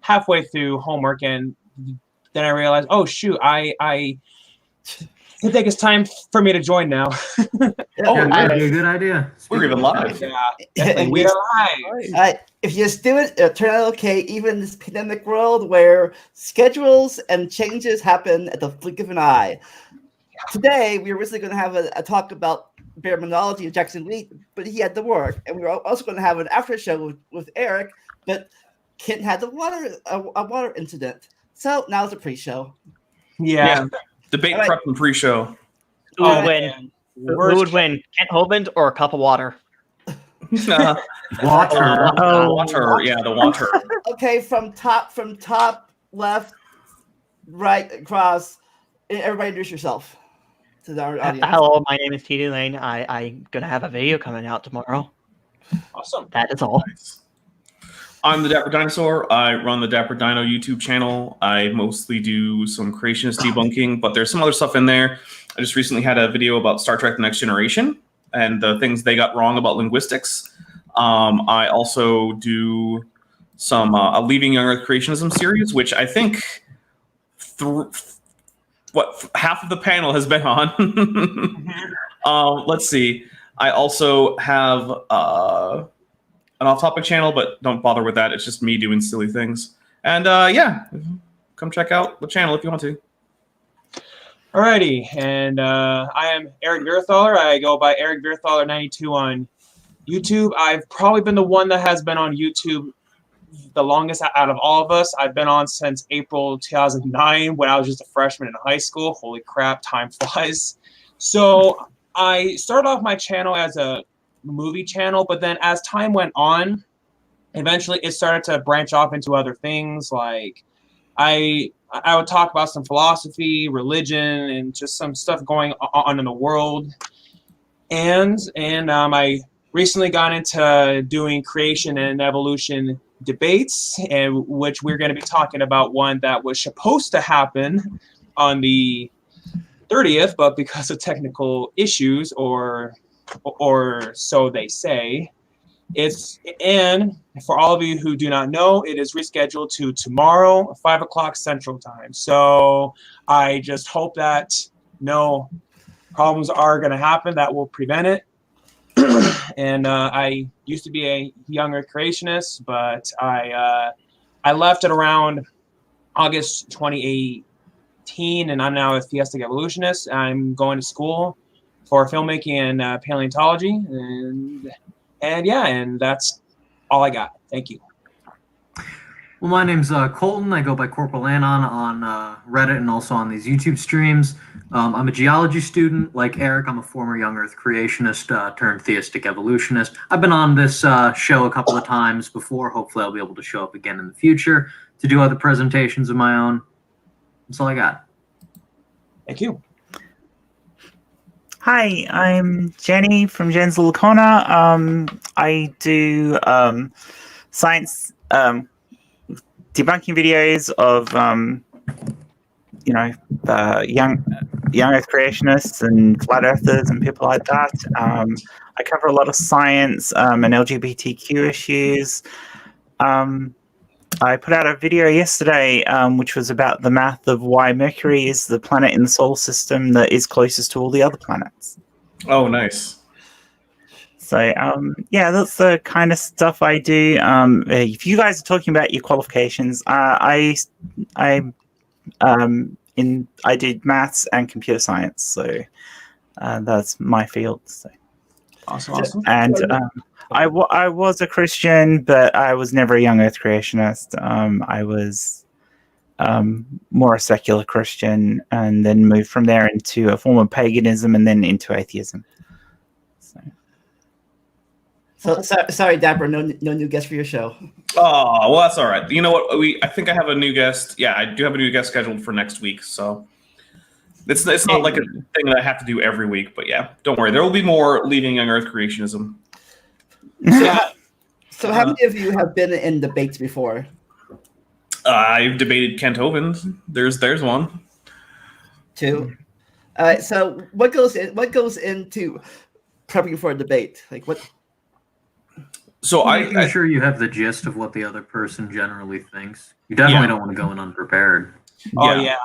halfway through homework, and then I realized, oh shoot, I think it's time for me to join now. That'd be a good idea. We're even live. Yeah, definitely. We are live. If you just do it, it'll turn out okay, even in this pandemic world where schedules and changes happen at the flick of an eye. Today, we were originally going to have a talk about baraminology of Jackson Lee, but he had to work. And we were also going to have an after show with Eric, but Kent had a water incident. So now it's a pre-show. Yeah. Debate prep and pre-show. Who would win? Who would win? Kent Holband or a cup of water? Water. Water. Yeah, the water. Okay, from top, left, right, across. Everybody introduce yourself to our audience. Hello, my name is TD Lane. I'm going to have a video coming out tomorrow. Awesome. That is all. Nice. I'm the Dapper Dinosaur. I run the Dapper Dino YouTube channel. I mostly do some creationist debunking, but there's some other stuff in there. I just recently had a video about Star Trek The Next Generation and the things they got wrong about linguistics. I also do some a Leaving Young Earth Creationism series, which I think half of the panel has been on. Let's see. I also have an off-topic channel, but don't bother with that. It's just me doing silly things. And yeah, come check out the channel if you want to. Alrighty, and I am Eric Beerthaler. I go by Eric Beerthaler 92 on YouTube. I've probably been the one that has been on YouTube the longest out of all of us. I've been on since April 2009 when I was just a freshman in high school. Holy crap, time flies. So I started off my channel as a movie channel, but then as time went on, eventually it started to branch off into other things. Like I would talk about some philosophy, religion, and just some stuff going on in the world. And I recently got into doing creation and evolution debates, and which we're going to be talking about one that was supposed to happen on the 30th, but because of technical issues, or so they say, and for all of you who do not know, it is rescheduled to tomorrow, 5 o'clock Central Time. So I just hope that no problems are going to happen that will prevent it. And I used to be a young Earth creationist, but I left it around August 2018, and I'm now a theistic evolutionist. I'm going to school for filmmaking and paleontology, and yeah, and that's all I got. Thank you. Well, my name's Colton. I go by Corporal Anon on Reddit and also on these YouTube streams. I'm a geology student. Like Eric, I'm a former young Earth creationist turned theistic evolutionist. I've been on this show a couple of times before. Hopefully I'll be able to show up again in the future to do other presentations of my own. That's all I got. Thank you. Hi, I'm Jenny from Jen's Little Corner. I do science debunking videos of young Earth creationists and flat earthers and people like that. I cover a lot of science and LGBTQ issues. I put out a video yesterday which was about the math of why Mercury is the planet in the solar system that is closest to all the other planets. Oh, nice. So, yeah, that's the kind of stuff I do. If you guys are talking about your qualifications, I did maths and computer science, so that's my field. So. Awesome. And I was a Christian, but I was never a young Earth creationist. I was more a secular Christian, and then moved from there into a form of paganism, and then into atheism. So sorry, Dapper, no new guest for your show. Oh, well, that's all right. You know what? I think I have a new guest. Yeah, I do have a new guest scheduled for next week. So it's not like a thing that I have to do every week. But yeah, don't worry. There will be more Leaving Young Earth creationism. So how many of you have been in debates before? I've debated Kent Hovind. There's one. Two. All right. So what goes into prepping for a debate? Like what? So Making sure you have the gist of what the other person generally thinks. You definitely don't want to go in unprepared. Oh yeah,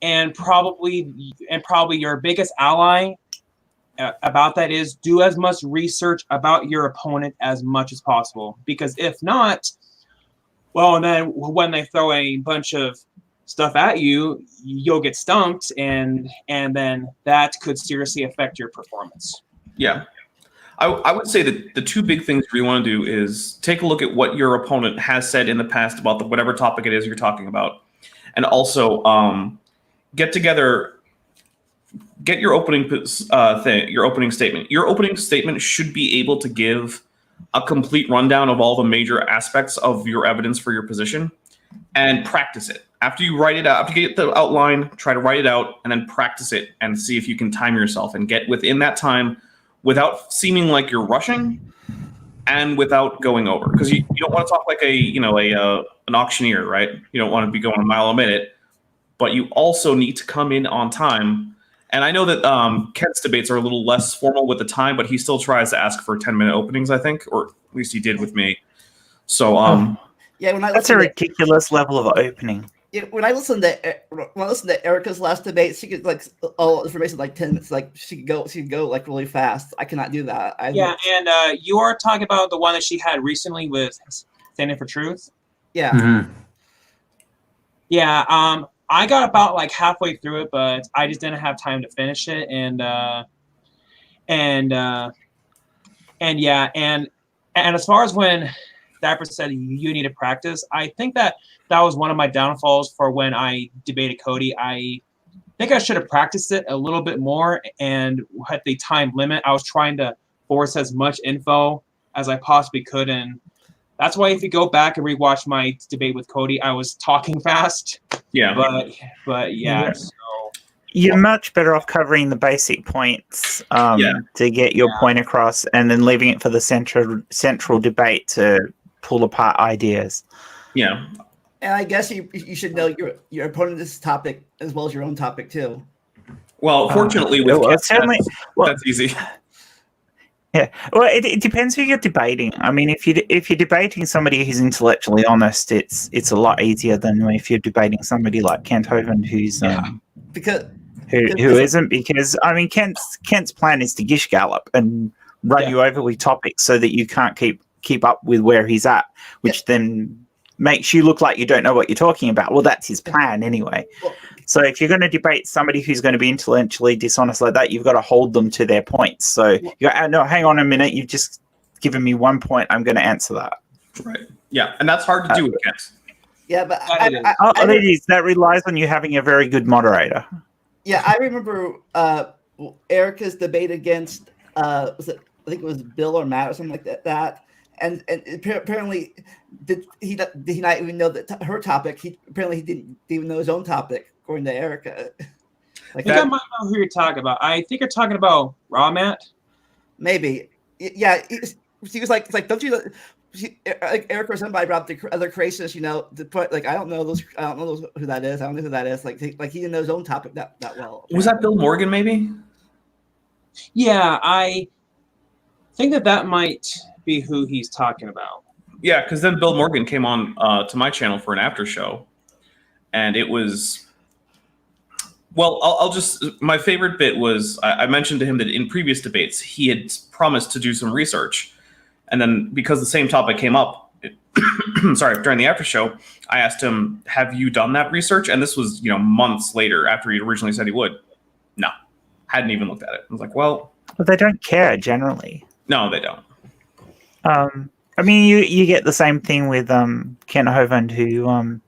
and probably your biggest ally about that is do as much research about your opponent as much as possible, because if not, well, and then when they throw a bunch of stuff at you, you'll get stumped, and then that could seriously affect your performance. Yeah. I would say that the two big things you want to do is take a look at what your opponent has said in the past about whatever topic it is you're talking about. And also get together, get your opening your opening statement. Your opening statement should be able to give a complete rundown of all the major aspects of your evidence for your position, and practice it. After you write it out, after you get the outline, try to write it out and then practice it and see if you can time yourself and get within that time without seeming like you're rushing and without going over. Because you don't want to talk like an auctioneer, right? You don't want to be going a mile a minute, but you also need to come in on time. And I know that Kent's debates are a little less formal with the time, but he still tries to ask for 10-minute openings, I think, or at least he did with me. So yeah, that's a ridiculous level of opening. Yeah, when I listened to Erica's last debate, she could like all information like 10 minutes. Like she could go like really fast. I cannot do that. And you are talking about the one that she had recently with Standing for Truth. Yeah. Mm-hmm. Yeah. I got about like halfway through it, but I just didn't have time to finish it, and as far as when Dapper said you need to practice, I think that was one of my downfalls for when I debated Cody. I think I should have practiced it a little bit more, and at the time limit, I was trying to force as much info as I possibly could, and that's why if you go back and rewatch my debate with Cody, I was talking fast. Yeah. But yeah. So you're much better off covering the basic points to get your point across, and then leaving it for the central debate to pull apart ideas. Yeah. And I guess you should know your opponent's topic as well as your own topic too. Well, fortunately, with Kent, that's easy. Yeah, well, it depends who you're debating. I mean, if you're debating somebody who's intellectually honest, it's a lot easier than if you're debating somebody like Kent Hovind, who's who isn't. Because I mean, Kent's plan is to gish gallop and run you over with topics so that you can't keep up with where he's at, which then makes you look like you don't know what you're talking about. Well, that's his plan anyway. So if you're going to debate somebody who's going to be intellectually dishonest like that, you've got to hold them to their points. So you go, no, hang on a minute. You've just given me 1 point. I'm going to answer that. Right. Yeah, and that's hard to do with Kent. Yeah, but it is. That relies on you having a very good moderator. Yeah, I remember Erica's debate against I think it was Bill or Matt or something like that. And apparently, did he not even know that her topic? He didn't even know his own topic, according to Erica. I think I might know who you're talking about. I think you're talking about Raw Matt. Maybe, yeah. She was like, don't you? Like Erica or somebody brought up the other creationists, to put like I don't know who that is. I don't know who that is. Like he didn't know his own topic that well. Was that Bill Morgan? Maybe. Yeah, I think that might be who he's talking about. Yeah, because then Bill Morgan came on to my channel for an after show, and it was, well, I'll just, my favorite bit was I mentioned to him that in previous debates he had promised to do some research, and then because the same topic came up, during the after show, I asked him, "Have you done that research?" And this was months later after he originally said he would. No, hadn't even looked at it. I was like, well, but they don't care generally. No, they don't. I mean, you get the same thing with Kent Hovind, who,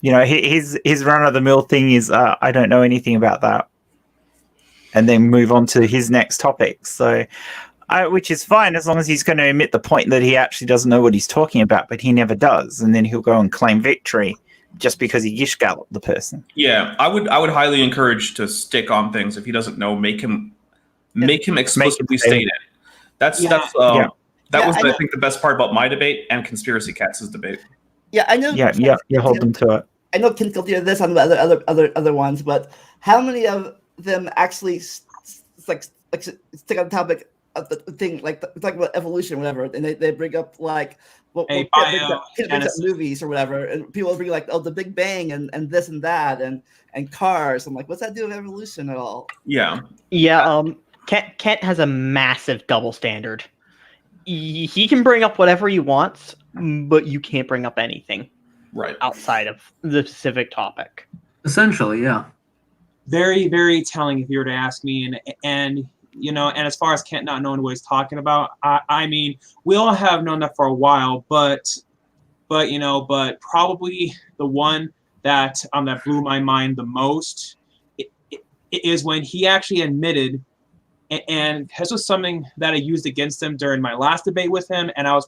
his run-of-the-mill thing is, I don't know anything about that, and then move on to his next topic. So, which is fine as long as he's going to admit the point that he actually doesn't know what he's talking about, but he never does, and then he'll go and claim victory just because he gish galloped the person. Yeah, I would highly encourage to stick on things. If he doesn't know, make him explicitly state it. That was, I think, the best part about my debate and Conspiracy Cats' debate. Yeah, I know. Yeah, you hold them to it. I know Ken's guilty of this on the other ones, but how many of them actually stick on the topic the thing like talk about evolution, or whatever, and they bring up like movies or whatever, and people bring like, oh, the Big Bang and this and that and cars. I'm like, what's that do with evolution at all? Yeah. Kent has a massive double standard. He can bring up whatever he wants, but you can't bring up anything outside of the specific topic. Essentially, yeah. Very, very telling if you were to ask me. And you know, and as far as Kent not knowing what he's talking about, I mean, we all have known that for a while, but probably the one that blew my mind the most is when he actually admitted, and this was something that I used against him during my last debate with him, and I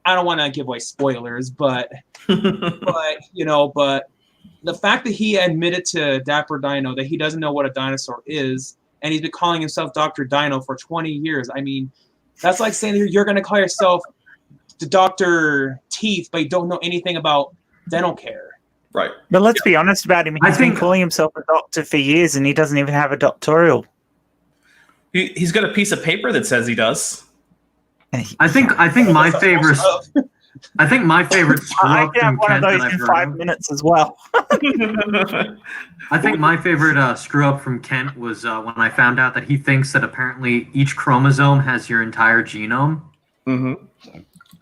don't want to give away spoilers, but but the fact that he admitted to Dapper Dino that he doesn't know what a dinosaur is, and he's been calling himself Dr. Dino for 20 years. I mean, that's like saying you're going to call yourself the Dr. Teeth, but you don't know anything about dental care. Right. But let's be honest about him. He's been calling himself a doctor for years, and he doesn't even have a doctoral. He's got a piece of paper that says he does. I think my favorite. I think my favorite screw up from one Kent of those that I've in heard 5 of. minutes as well. I think my favorite screw up from Kent was when I found out that he thinks that apparently each chromosome has your entire genome,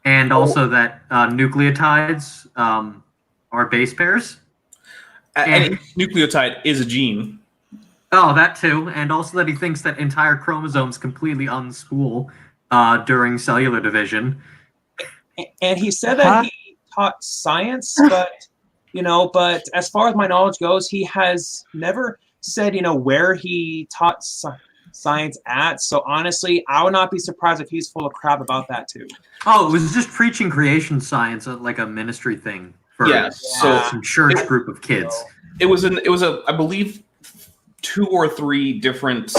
and also that nucleotides are base pairs. And each nucleotide is a gene. Oh, that too, and also that he thinks that entire chromosomes completely unspool during cellular division. And he said that he taught science, but as far as my knowledge goes, he has never said, where he taught science at. So honestly, I would not be surprised if he's full of crap about that too. Oh, it was just preaching creation science, like a ministry thing for some church group of kids. It was I believe 2 or 3 different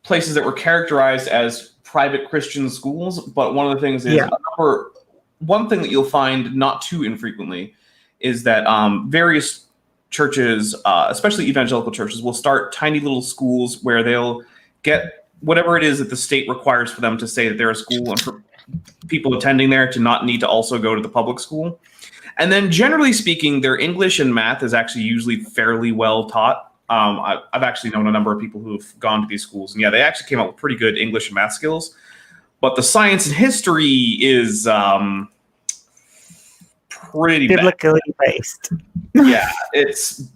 places that were characterized as private Christian schools, but one of the things is one thing that you'll find not too infrequently is that various churches, especially evangelical churches, will start tiny little schools where they'll get whatever it is that the state requires for them to say that they're a school, and for people attending there to not need to also go to the public school. And then generally speaking, their English and math is actually usually fairly well taught. I've actually known a number of people who've gone to these schools, and they actually came out with pretty good English and math skills. But the science and history is pretty biblically based. Yeah,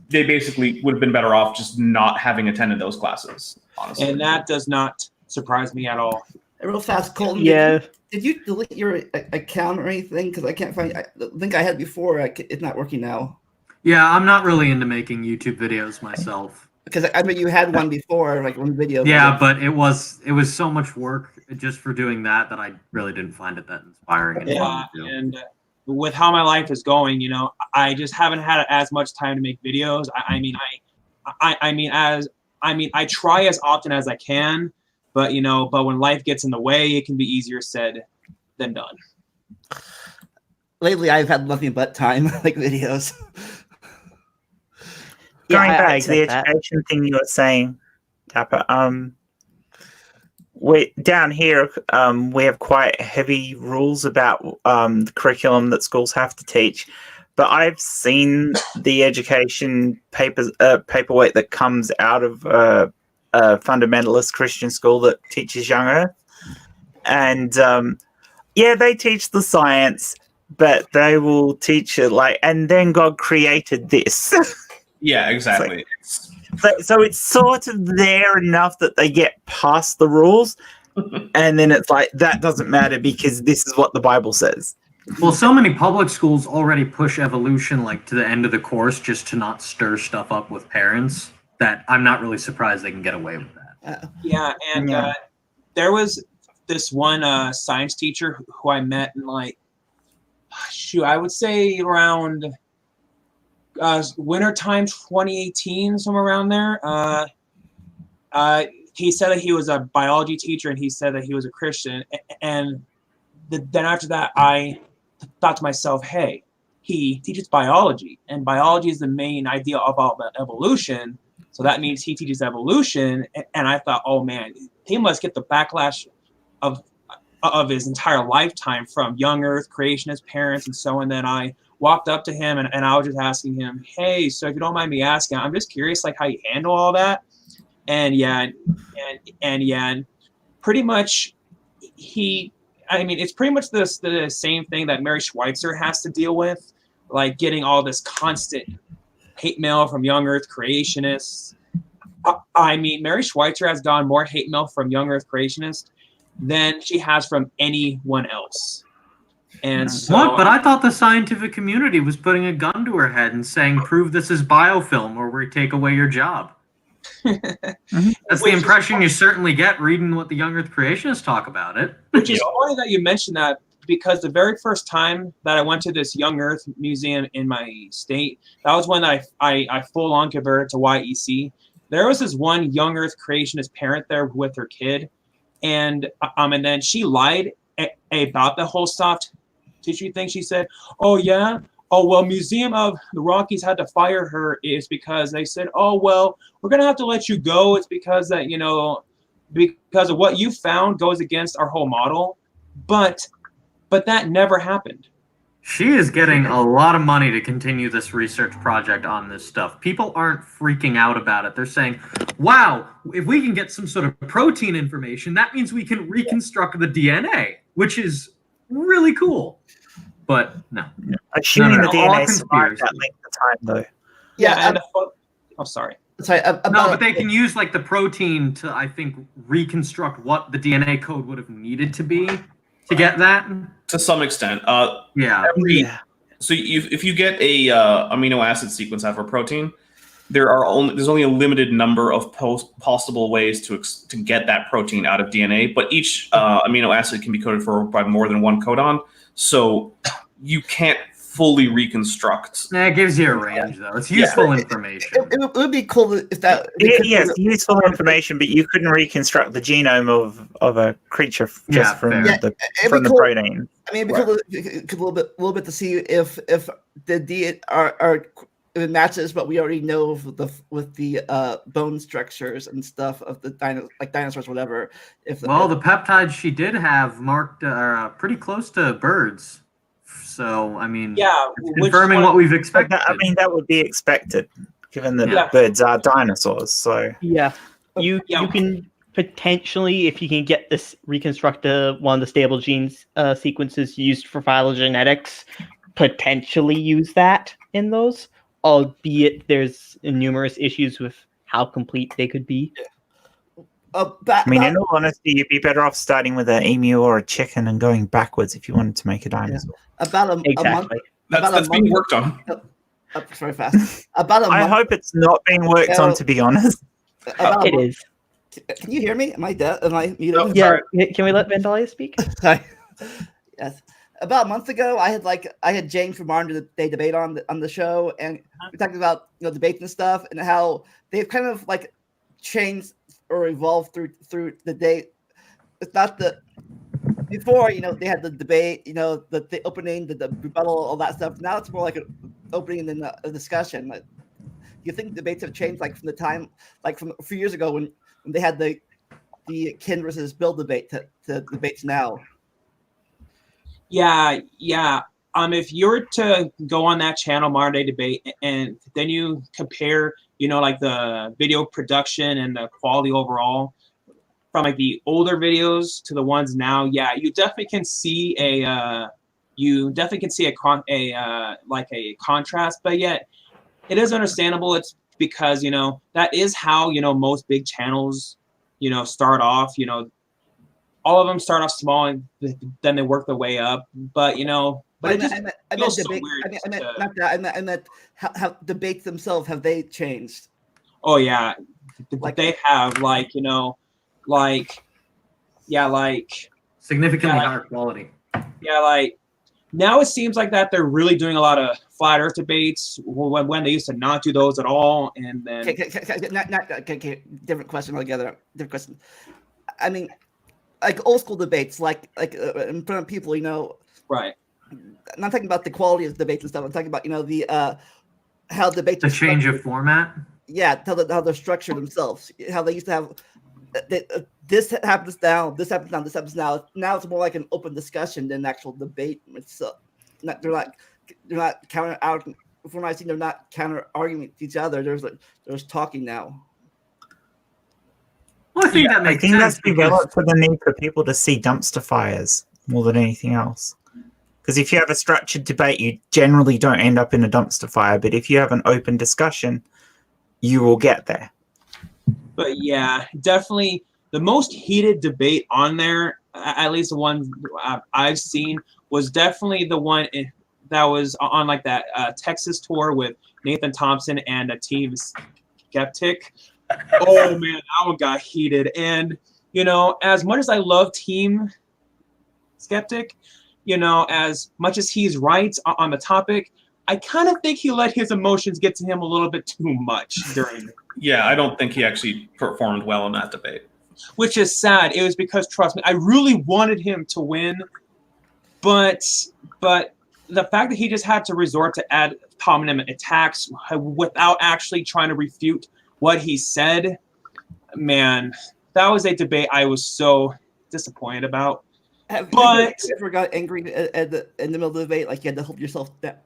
they basically would have been better off just not having attended those classes, honestly. And that does not surprise me at all. Real fast, Colton. Yeah. Did you delete your account or anything? Because I can't find the link I had before. It's not working now. Yeah, I'm not really into making YouTube videos myself. Because I mean, you had one before, like one video. Yeah, but it was so much work just for doing that I really didn't find it that inspiring. And with how my life is going, I just haven't had as much time to make videos. I try as often as I can, but when life gets in the way, it can be easier said than done. Lately, I've had nothing but time to make videos. Going back to the education thing you were saying, Dapper, we down here we have quite heavy rules about the curriculum that schools have to teach, but I've seen the education paperwork that comes out of a fundamentalist Christian school that teaches young earth, and they teach the science, but they will teach it and then God created this. Yeah, exactly. So it's sort of there enough that they get past the rules, and then it's like, that doesn't matter because this is what the Bible says. Well, so many public schools already push evolution to the end of the course just to not stir stuff up with parents, that I'm not really surprised they can get away with that. There was this one science teacher who I met in I would say around wintertime 2018, somewhere around there. He said that he was a biology teacher, and he said that he was a Christian. And then after that, I thought to myself, hey, he teaches biology, and biology is the main idea about evolution. So that means he teaches evolution. And I thought, oh man, he must get the backlash of his entire lifetime from young Earth creationist parents and so on. And then I walked up to him and I was just asking him, hey, so if you don't mind me asking, I'm just curious like how you handle all that. And and pretty much it's pretty much the same thing that Mary Schweitzer has to deal with, like getting all this constant hate mail from young Earth creationists. I mean, Mary Schweitzer has gotten more hate mail from young Earth creationists than she has from anyone else. And so, what? But I thought the scientific community was putting a gun to her head and saying, "Prove this is biofilm, or we take away your job." That's the impression you certainly get reading what the young Earth creationists talk about it. Which is funny that you mentioned that, because the very first time that I went to this young Earth museum in my state, that was when I full on converted to YEC. There was this one young Earth creationist parent there with her kid, and then she lied about the whole soft tissue thing. She said, "Oh yeah, oh well, Museum of the Rockies had to fire her is because they said, oh well, we're gonna have to let you go. It's because that because of what you found goes against our whole model." But that never happened. She is getting a lot of money to continue this research project on this stuff. People aren't freaking out about it. They're saying, wow, if we can get some sort of protein information, that means we can reconstruct the DNA, which is really cool. But no. Assuming the DNA survived that length of time, though. Yeah. Sorry. Sorry. No, but they can use like the protein to, I think, reconstruct what the DNA code would have needed to be to get that. To some extent. Yeah. So if you get a amino acid sequence out of a protein, there's only a limited number of possible ways to get that protein out of DNA, but each amino acid can be coded for by more than one codon, so you can't fully reconstruct. It gives you a range, though. It's useful information. It would be cool if that. Yes, useful information, but you couldn't reconstruct the genome of a creature just from the protein. I mean, it'd be cool, a little bit to see if the DNA if it matches what we already know with the bone structures and stuff of the dinosaurs, whatever. The peptides she did have marked pretty close to birds. So, I mean, confirming what we've expected. I mean, that would be expected, given that birds are dinosaurs. So you can potentially, if you can get this reconstruct one of the stable genes sequences used for phylogenetics, potentially use that in those. Albeit there's numerous issues with how complete they could be. I mean, in all honesty, you'd be better off starting with an emu or a chicken and going backwards if you wanted to make a dinosaur. About a month. That's being worked on. Very fast. About a month. I hope it's not being worked on, to be honest. It is. Can you hear me? Am I dead? Am I muted? Oh, yeah. Can we let Vandalia speak? Sorry. Yes. About a month ago, I had James from Modern Day Debate on the show, and we talked about debates and stuff, and how they've kind of like changed or evolved through the day. It's not before they had the debate, the opening, the rebuttal, all that stuff. Now it's more like an opening and a discussion. Like, you think debates have changed like from the time, like from a few years ago when they had the Ken versus Bill debate to debates now? Yeah. If you were to go on that channel, Modern Day Debate, and then you compare, like the video production and the quality overall from like the older videos to the ones now, you definitely can see a contrast. But yet, it is understandable. It's because that is how most big channels start off. All of them start off small and then they work their way up. But I meant how debates themselves, have they changed? Oh yeah, they have significantly higher quality. Yeah, now it seems like that they're really doing a lot of flat Earth debates when they used to not do those at all. And then different question altogether. Different question. I mean, like old school debates, like in front of people, right. I'm not talking about the quality of debates and stuff. I'm talking about the how debates. The change of format. how they're structured themselves, how they used to have this happens now, this happens now, this happens now. Now it's more like an open discussion than actual debate. It's they're not counter out. From what I've seen, they're not counter arguing with each other. There's talking now. Well, I think that I makes think sense that's developed for the need for people to see dumpster fires more than anything else. Because if you have a structured debate, you generally don't end up in a dumpster fire. But if you have an open discussion, you will get there. But yeah, definitely the most heated debate on there, at least the one I've seen, was definitely the one that was on like that Texas tour with Nathan Thompson and Team Skeptic. Oh man, that one got heated. And you know, as much as I love Team Skeptic, you know, as much as he's right on the topic, I kind of think he let his emotions get to him a little bit too much during. Yeah, I don't think he actually performed well in that debate. Which is sad. It was because, trust me, I really wanted him to win, but the fact that he just had to resort to ad hominem attacks without actually trying to refute what he said, man, that was a debate I was so disappointed about. But you ever got angry in the middle of the debate, like you had to hold yourself down?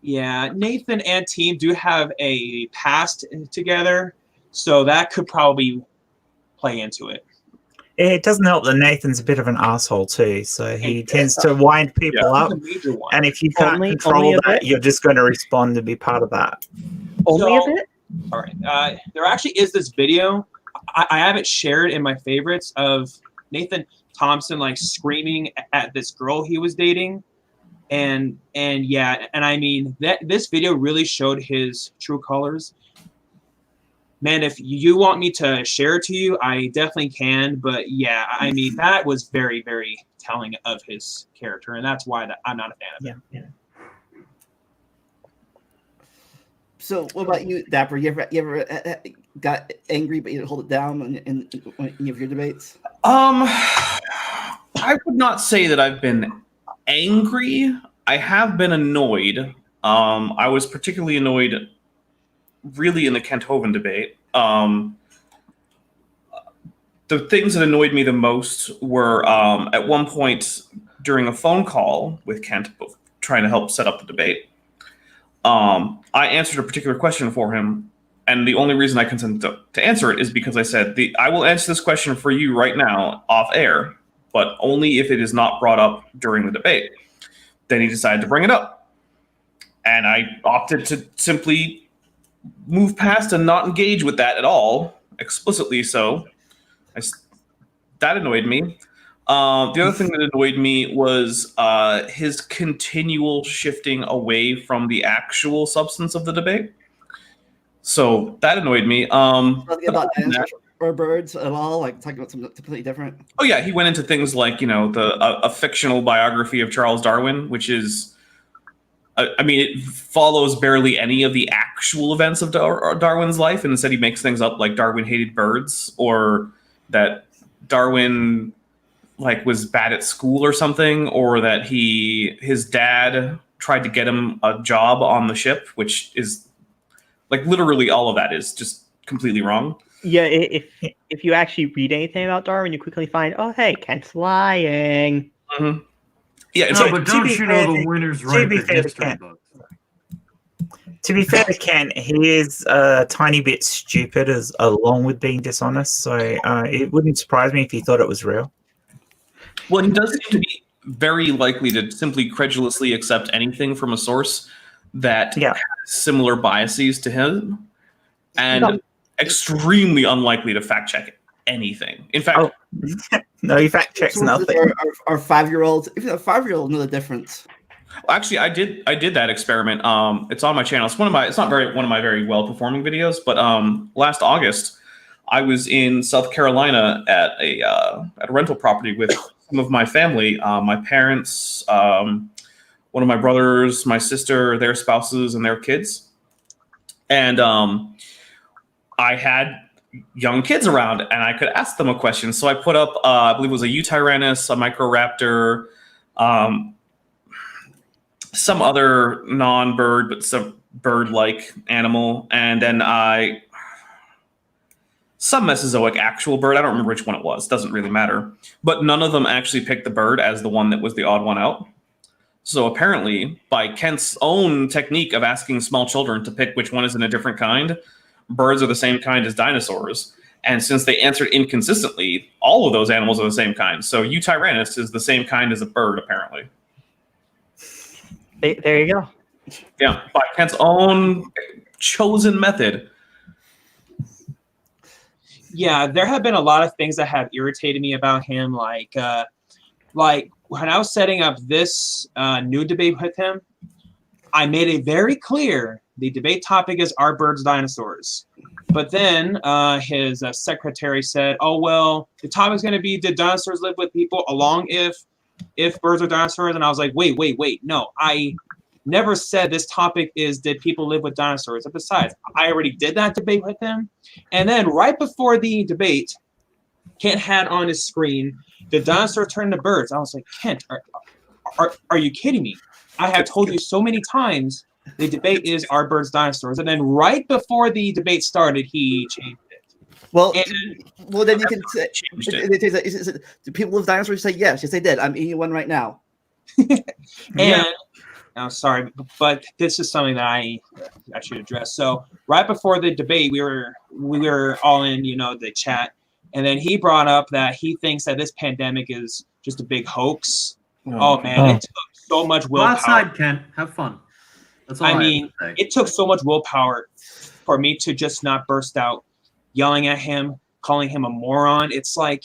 Yeah, Nathan and Team do have a past together, so that could probably play into it. It doesn't help that Nathan's a bit of an asshole too, so he tends to wind people up. And if you can't control that, you're just going to respond to be part of that. Only a bit? All right. There actually is this video. I have it shared in my favorites of Nathan Thompson like screaming at this girl he was dating. And I mean that this video really showed his true colors. Man, if you want me to share it to you, I definitely can. But yeah, I mean that was very, very telling of his character, and that's why I'm not a fan of him. Yeah. So, what about you, Dapper? You ever got angry, but you hold it down in any of your debates? I would not say that I've been angry. I have been annoyed. I was particularly annoyed really in the Kent Hovind debate. The things that annoyed me the most were at one point during a phone call with Kent trying to help set up the debate. I answered a particular question for him, and the only reason I consented to answer it is because I said, I will answer this question for you right now off air, but only if it is not brought up during the debate. Then he decided to bring it up. And I opted to simply move past and not engage with that at all, explicitly so. That annoyed me. The other thing that annoyed me was his continual shifting away from the actual substance of the debate. So that annoyed me. Talking about or birds at all, like talking about something completely different. Oh yeah, he went into things like a fictional biography of Charles Darwin, which is, I mean, it follows barely any of the actual events of Darwin's life, and instead he makes things up like Darwin hated birds, or that Darwin was bad at school or something, or that his dad tried to get him a job on the ship, which is literally all of that is just completely wrong. Yeah, if you actually read anything about Darwin, you quickly find, oh hey, Kent's lying. Mm-hmm. Yeah, no, but don't you know the winners write the history books? To be fair to Kent, he is a tiny bit stupid along with being dishonest, so it wouldn't surprise me if he thought it was real. Well, he does seem to be very likely to simply credulously accept anything from a source that has similar biases to him, and extremely unlikely to fact check anything. In fact, no, he fact checks nothing. Our 5-year-olds, even a 5-year-old, know the difference. Well, actually, I did that experiment. It's on my channel. It's not one of my very well performing videos, but last August, I was in South Carolina at a rental property with some of my family, my parents, one of my brothers, my sister, their spouses, and their kids. And I had young kids around, and I could ask them a question. So I put up, I believe it was a Eutyrannus, a Microraptor, some other non-bird, but some bird-like animal. And then I some Mesozoic actual bird. I don't remember which one it was. Doesn't really matter. But none of them actually picked the bird as the one that was the odd one out. So apparently, by Kent's own technique of asking small children to pick which one is in a different kind, birds are the same kind as dinosaurs. And since they answered inconsistently, all of those animals are the same kind. So Eutyrannus is the same kind as a bird, apparently. There you go. Yeah, by Kent's own chosen method. Yeah, there have been a lot of things that have irritated me about him, like when I was setting up this new debate with him, I made it very clear the debate topic is are birds dinosaurs? But then his secretary said, oh, well, the topic's going to be did dinosaurs live with people along if birds are dinosaurs? And I was like, wait. No, I never said this topic is did people live with dinosaurs? And besides, I already did that debate with him. And then right before the debate, Kent had on his screen, did dinosaurs turn to birds? I was like, Kent, are you kidding me? I have told you so many times the debate is are birds dinosaurs? And then right before the debate started, he changed it. Well, then you can say, do people live with dinosaurs? You say yes, they did. I'm eating one right now. And I'm sorry, but this is something that I should address. So right before the debate, we were all in, the chat, and then he brought up that he thinks that this pandemic is just a big hoax. Oh man, it took so much willpower. Go outside, Kent. Have fun. That's all I mean, it took so much willpower for me to just not burst out yelling at him, calling him a moron. It's like,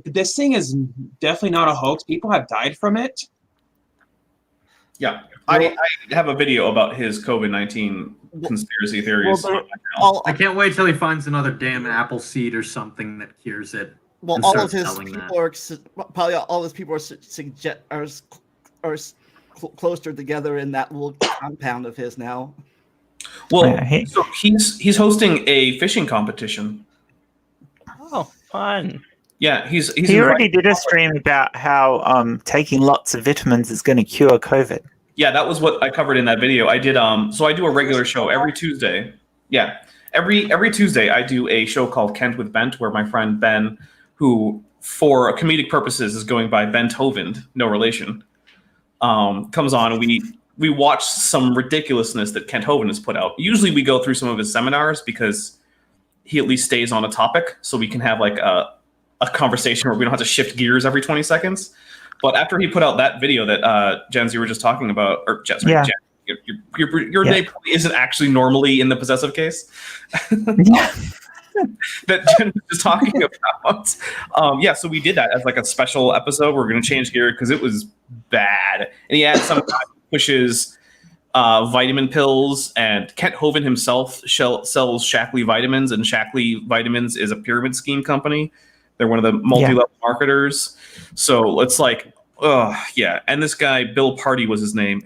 this thing is definitely not a hoax. People have died from it. Yeah. I have a video about his COVID-19 conspiracy theories. I can't wait till he finds another damn apple seed or something that cures it. Well, all of his people are closer together in that little compound of his now. Well, so he's hosting a fishing competition. Oh, fun! Yeah, he already did a stream about how taking lots of vitamins is going to cure COVID. Yeah, that was what I covered in that video. I did so I do a regular show every Tuesday. Yeah, every Tuesday I do a show called Kent with Bent, where my friend Ben, who for comedic purposes is going by Bent Hovind, no relation, comes on and we watch some ridiculousness that Kent Hovind has put out. Usually we go through some of his seminars because he at least stays on a topic, so we can have like a conversation where we don't have to shift gears every 20 seconds. But after he put out that video that Jens, you were just talking about, or Jens, Jen, your name probably isn't actually normally in the possessive case. That Jen was just talking about. So we did that as like a special episode. We're going to change gear because it was bad. And he had some guy who pushes vitamin pills, and Kent Hovind himself sells Shackley Vitamins, and Shackley Vitamins is a pyramid scheme company. They're one of the multi-level marketers. So it's like, and this guy, Bill Party was his name.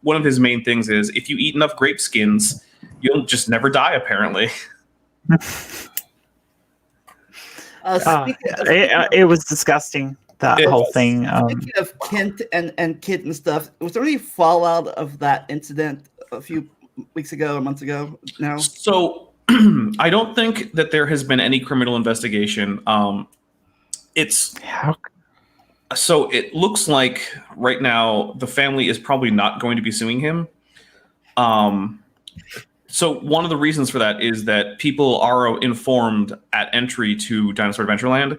One of his main things is if you eat enough grape skins, you'll just never die, apparently. It was disgusting, that whole thing. Speaking of Kent and Kid and stuff, was there any fallout of that incident a few weeks ago or months ago now? So I don't think that there has been any criminal investigation. So it looks like right now the family is probably not going to be suing him. So one of the reasons for that is that people are informed at entry to Dinosaur Adventureland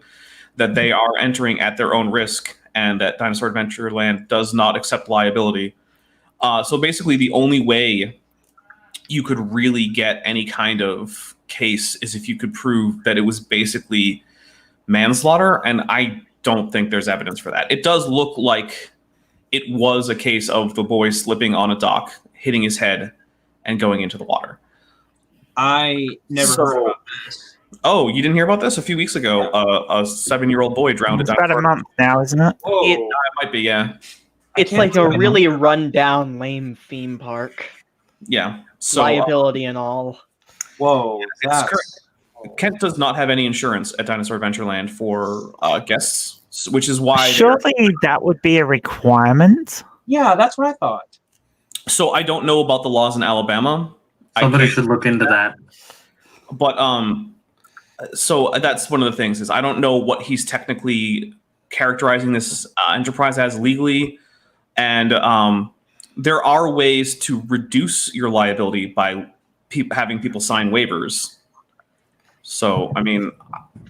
that they are entering at their own risk, and that Dinosaur Adventureland does not accept liability. So basically the only way you could really get any kind of case is if you could prove that it was basically manslaughter, and I don't think there's evidence for that. It does look like it was a case of the boy slipping on a dock, hitting his head, and going into the water. I never heard about this. Oh, you didn't hear about this? A few weeks ago, a 7-year-old boy drowned. It's about a month now, isn't it? It might be, yeah. It's like a really run-down, lame theme park. Yeah. So, liability and all. Whoa. That's correct. Kent does not have any insurance at Dinosaur Adventureland for guests, which is why... Surely that would be a requirement? Yeah, that's what I thought. So I don't know about the laws in Alabama. Somebody should look into that. But So that's one of the things is I don't know what he's technically characterizing this enterprise as legally, and there are ways to reduce your liability by having people sign waivers. So I mean,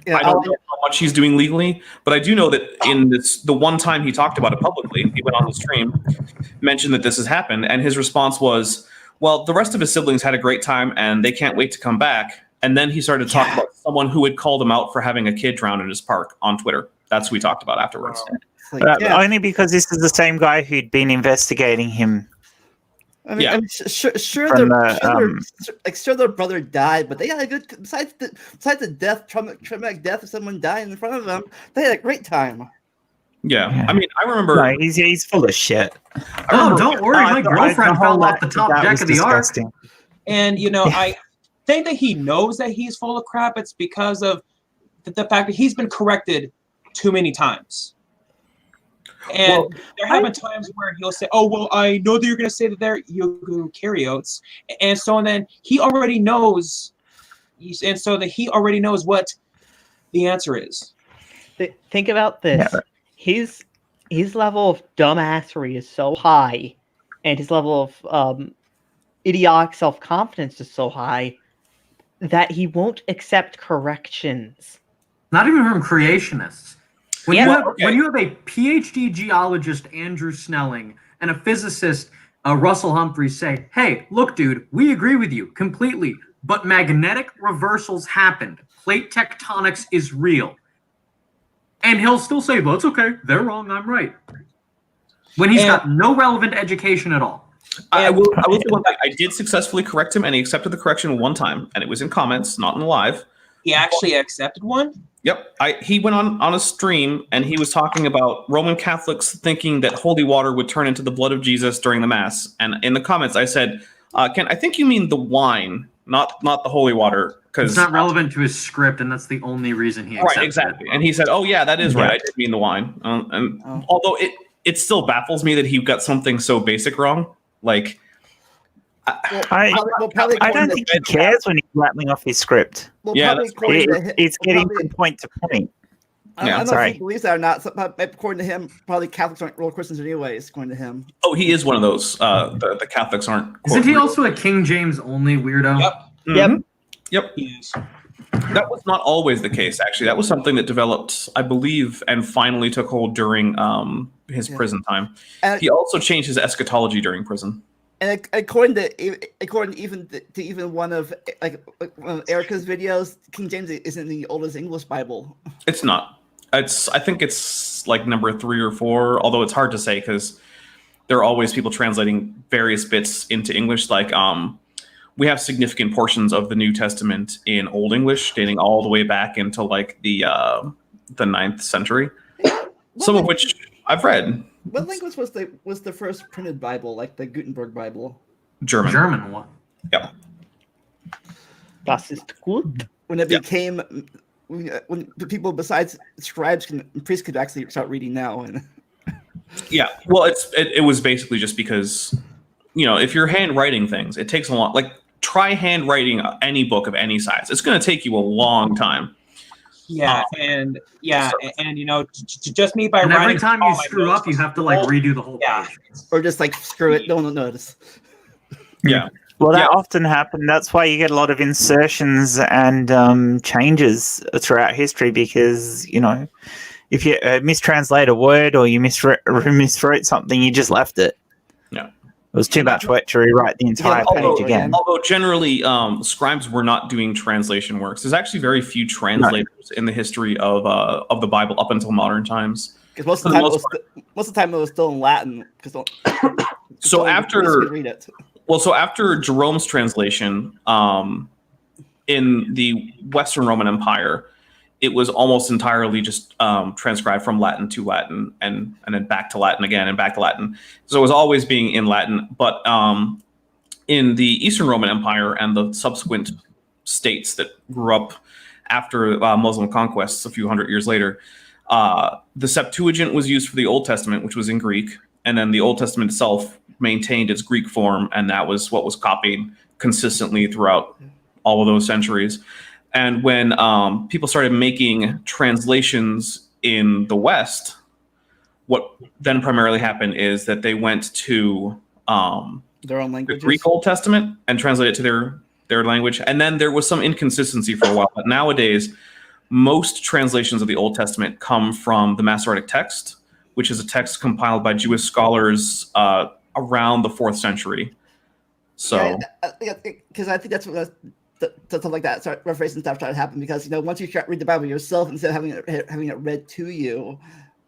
I don't know how much he's doing legally, but I do know that in the one time he talked about it publicly, he went on the stream, mentioned that this has happened, and his response was, well, the rest of his siblings had a great time and they can't wait to come back. And then he started to talk about someone who had called him out for having a kid drown in his park on Twitter. That's what we talked about afterwards. Only because this is the same guy who'd been investigating him. I mean, sure, their brother died, but they had a good. Besides the death, traumatic death of someone dying in front of them, they had a great time. Yeah. I mean, I remember. No, he's full of shit. Oh, don't worry, my girlfriend fell off the top deck of the Ark. And I think that he knows that he's full of crap. It's because of the fact that he's been corrected too many times. And there have been times where he'll say, "Oh, well, I know that you're going to say that they're eukaryotes," and then he already knows, he already knows what the answer is. Think about this: his level of dumbassery is so high, and his level of idiotic self-confidence is so high that he won't accept corrections. Not even from creationists. When you have a PhD geologist, Andrew Snelling, and a physicist, Russell Humphreys, say, "Hey, look, dude, we agree with you completely, but magnetic reversals happened. Plate tectonics is real." And he'll still say, "Well, it's okay. They're wrong. I'm right." When he's got no relevant education at all. I will say one thing. I did successfully correct him, and he accepted the correction one time, and it was in comments, not in live. He actually accepted one? Yep. He went on a stream, and he was talking about Roman Catholics thinking that holy water would turn into the blood of Jesus during the Mass. And in the comments, I said, Ken, I think you mean the wine, not the holy water. Because it's not relevant to his script, and that's the only reason he accepted it. Right, exactly. And he said, "Oh, yeah, that is right. I did mean the wine." Although it still baffles me that he got something so basic wrong. Like, I don't think he cares when he's rattling off his script. It's getting from point to point. I don't know if he believes that or not. According to him, probably Catholics aren't real Christians anyways, according to him. Oh, he is one of those. The Catholics aren't. Isn't he also a King James only weirdo? Yep. Mm-hmm. Yep. He is. That was not always the case, actually. That was something that developed, I believe, and finally took hold during his prison time. He also changed his eschatology during prison. And according to even one of Erica's videos, King James isn't the oldest English Bible. It's not. I think it's like number 3 or 4, although it's hard to say because there are always people translating various bits into English. Like we have significant portions of the New Testament in Old English dating all the way back into like the 9th century. Some of which I've read. What language was the first printed Bible, like the Gutenberg Bible? German. German one. Yeah. Das ist gut. When it became, when the people besides scribes and priests could actually start reading now. And yeah, well, it was basically just because, if you're handwriting things, it takes a long. Like try handwriting any book of any size. It's going to take you a long time. Yeah, and just me by and writing. Every time you screw up, you have to redo the whole page. Or just screw it, don't notice. Yeah. Well, that often happened. That's why you get a lot of insertions and changes throughout history because, if you mistranslate a word or you miswrote something, you just left it. Yeah. It was too much work to rewrite the entire page again. Although generally, scribes were not doing translation works. There's actually very few translators in the history of the Bible up until modern times. Because most of the time it was still in Latin. So after Jerome's translation, in the Western Roman Empire, it was almost entirely just transcribed from Latin to Latin and then back to Latin again and back to Latin. So it was always being in Latin. But in the Eastern Roman Empire and the subsequent states that grew up after Muslim conquests a few hundred years later, the Septuagint was used for the Old Testament, which was in Greek. And then the Old Testament itself maintained its Greek form. And that was what was copied consistently throughout all of those centuries. And when people started making translations in the West, what then primarily happened is that they went to Their own the languages. Greek Old Testament and translated it to their language. And then there was some inconsistency for a while. But nowadays, most translations of the Old Testament come from the Masoretic text, which is a text compiled by Jewish scholars around the 4th century. So, because I think that's what stuff like that, restoration stuff started to happen, because once you read the Bible yourself instead of having it read to you,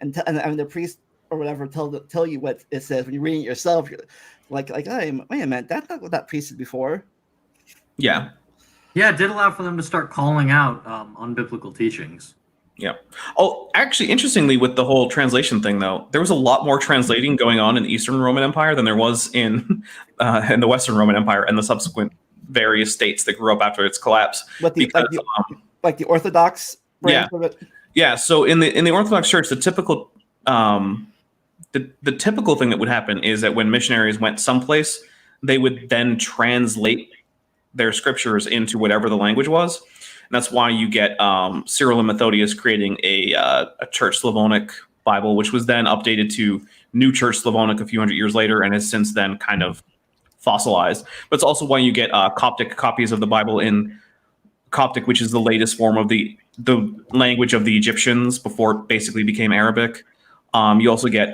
and having the priest or whatever tell you what it says, when you're reading it yourself, you're like, hey, wait a minute, that's not what that priest did before. yeah. Yeah, it did allow for them to start calling out unbiblical teachings. Yeah. Oh, actually, interestingly, with the whole translation thing, though, there was a lot more translating going on in the Eastern Roman Empire than there was in the Western Roman Empire and the subsequent various states that grew up after its collapse. But the Orthodox branch of it? Yeah. So in the Orthodox Church, the typical the typical thing that would happen is that when missionaries went someplace, they would then translate their scriptures into whatever the language was. And that's why you get Cyril and Methodius creating a Church Slavonic Bible, which was then updated to New Church Slavonic a few hundred years later and has since then kind of fossilized. But it's also why you get Coptic copies of the Bible in Coptic, which is the latest form of the language of the Egyptians before it basically became Arabic. You also get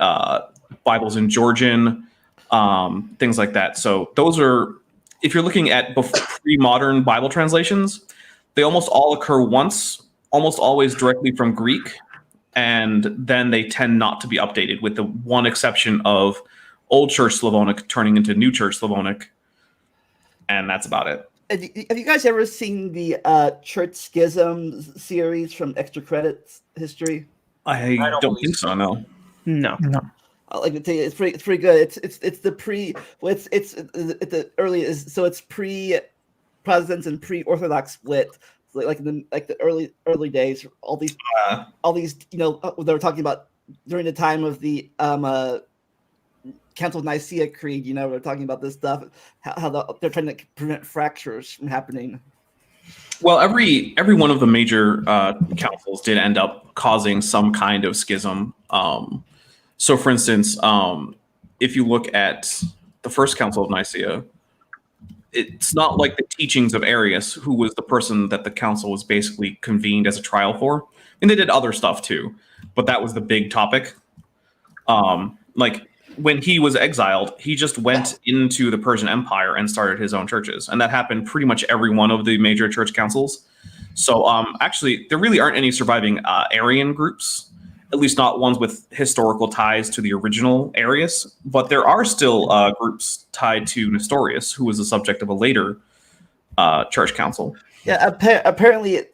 Bibles in Georgian, things like that. So those are, if you're looking at pre-modern Bible translations, they almost all occur once, almost always directly from Greek, and then they tend not to be updated, with the one exception of Old Church Slavonic turning into New Church Slavonic, and that's about it. Have you guys ever seen the Church Schisms series from Extra Credits History? I don't think so. No. Like I tell you, it's pretty good. It's the pre-Protestants and pre-Orthodox split. Like in the early days, all these they were talking about during the time of the Council of Nicaea Creed. We're talking about this stuff, how they're trying to prevent fractures from happening. Well, every one of the major councils did end up causing some kind of schism. So, for instance, if you look at the First Council of Nicaea, it's not like the teachings of Arius, who was the person that the council was basically convened as a trial for. And they did other stuff too, but that was the big topic. Like when he was exiled, he just went into the Persian Empire and started his own churches. And that happened pretty much every one of the major church councils. So actually, there really aren't any surviving Arian groups, at least not ones with historical ties to the original Arius. But there are still groups tied to Nestorius, who was the subject of a later church council. Yeah, apparently,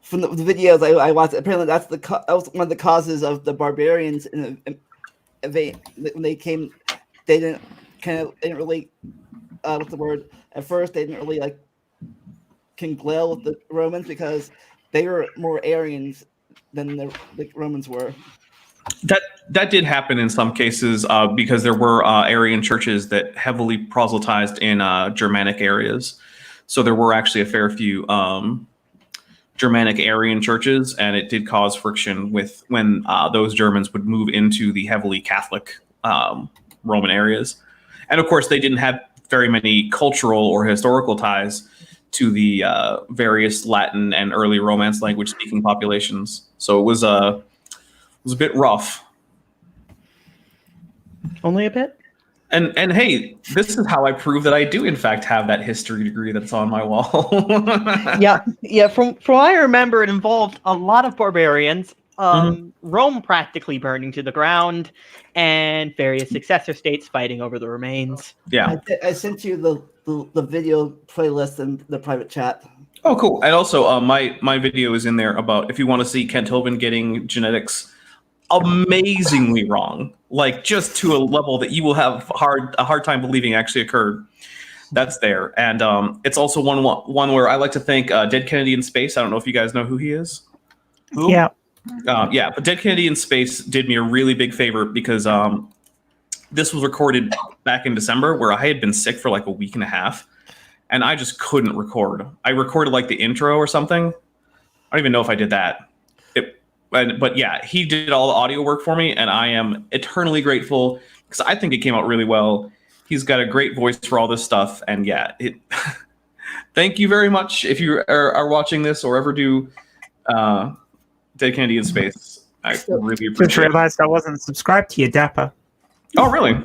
from the videos I watched, apparently that was one of the causes of the barbarians when they came. They didn't really what's the word? At first, they didn't really congeal with the Romans because they were more Arians than the Romans were. That did happen in some cases because there were Arian churches that heavily proselytized in Germanic areas. So there were actually a fair few Germanic Arian churches, and it did cause friction with when those Germans would move into the heavily Catholic Roman areas. And of course, they didn't have very many cultural or historical ties to the various Latin and early Romance language speaking populations. So it was a bit rough. Only a bit? And hey, this is how I prove that I do in fact have that history degree that's on my wall. Yeah. From what I remember, it involved a lot of barbarians, Rome practically burning to the ground, and various successor states fighting over the remains. Yeah, I sent you the video playlist in the private chat. Oh, cool. And also, my video is in there about if you want to see Kent Hovind getting genetics amazingly wrong, like just to a level that you will have a hard time believing actually occurred. That's there. And it's also one where I like to thank Dead Kennedy in Space. I don't know if you guys know who he is. Who? Yeah. But Dead Kennedy in Space did me a really big favor because this was recorded back in December where I had been sick for like a week and a half. and I just couldn't record. I recorded like the intro or something. I don't even know if I did that. But yeah, he did all the audio work for me, and I am eternally grateful because I think it came out really well. He's got a great voice for all this stuff, and yeah, thank you very much if you are watching this or ever do Dead Candy in Space. I really appreciate it. Just realized I wasn't subscribed to your Dapper. Oh, really?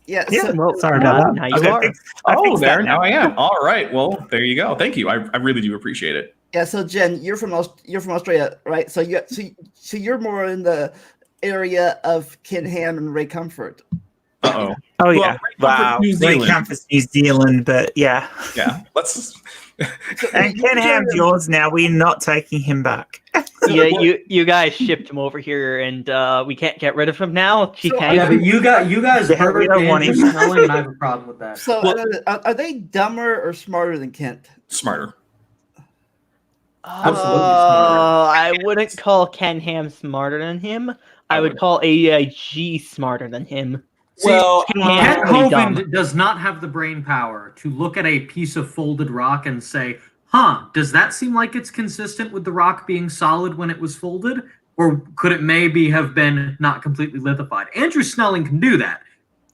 Yeah. Yeah, Well, sorry about that. now you are. Now I am. All right. Well, there you go. Thank you. I really do appreciate it. Yeah. So Jen, you're from Australia, right? So you're more in the area of Ken Ham and Ray Comfort. Uh-oh. Oh, Well, yeah. Wow. New Ray Zealand. Comfort's New Zealand, but yeah. Yeah. Let's. And Ken Ham's yours now. We're not taking him back. Yeah, you guys shipped him over here, and we can't get rid of him now. Yeah, but you guys Yeah, heard we don't want Andrew him. Snelling, and I have a problem with that. So are they dumber or smarter than Kent? Smarter. Absolutely smarter. I wouldn't call Ken Ham smarter than him. I would call AIG smarter than him. Well, Ken Ham's Kent pretty dumb. Hovind does not have the brain power to look at a piece of folded rock and say, does that seem like it's consistent with the rock being solid when it was folded? Or could it maybe have been not completely lithified? Andrew Snelling can do that.